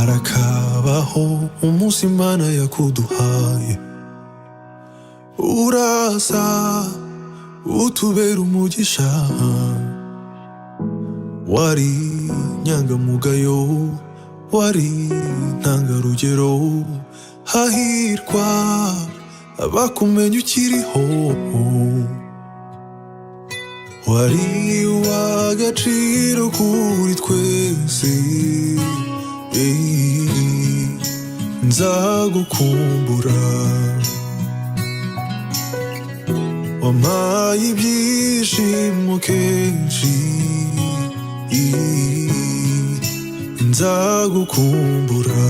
harakabaho umunsi Imana yakuduhaye uraza utubera umugisha wari nyangamugayo wari ntangarugero hahirwa abakumenya ukiriho wari uw'agaciro kuri twese nzagukumbura wampaye ibyishimo kenshi nzagukumbura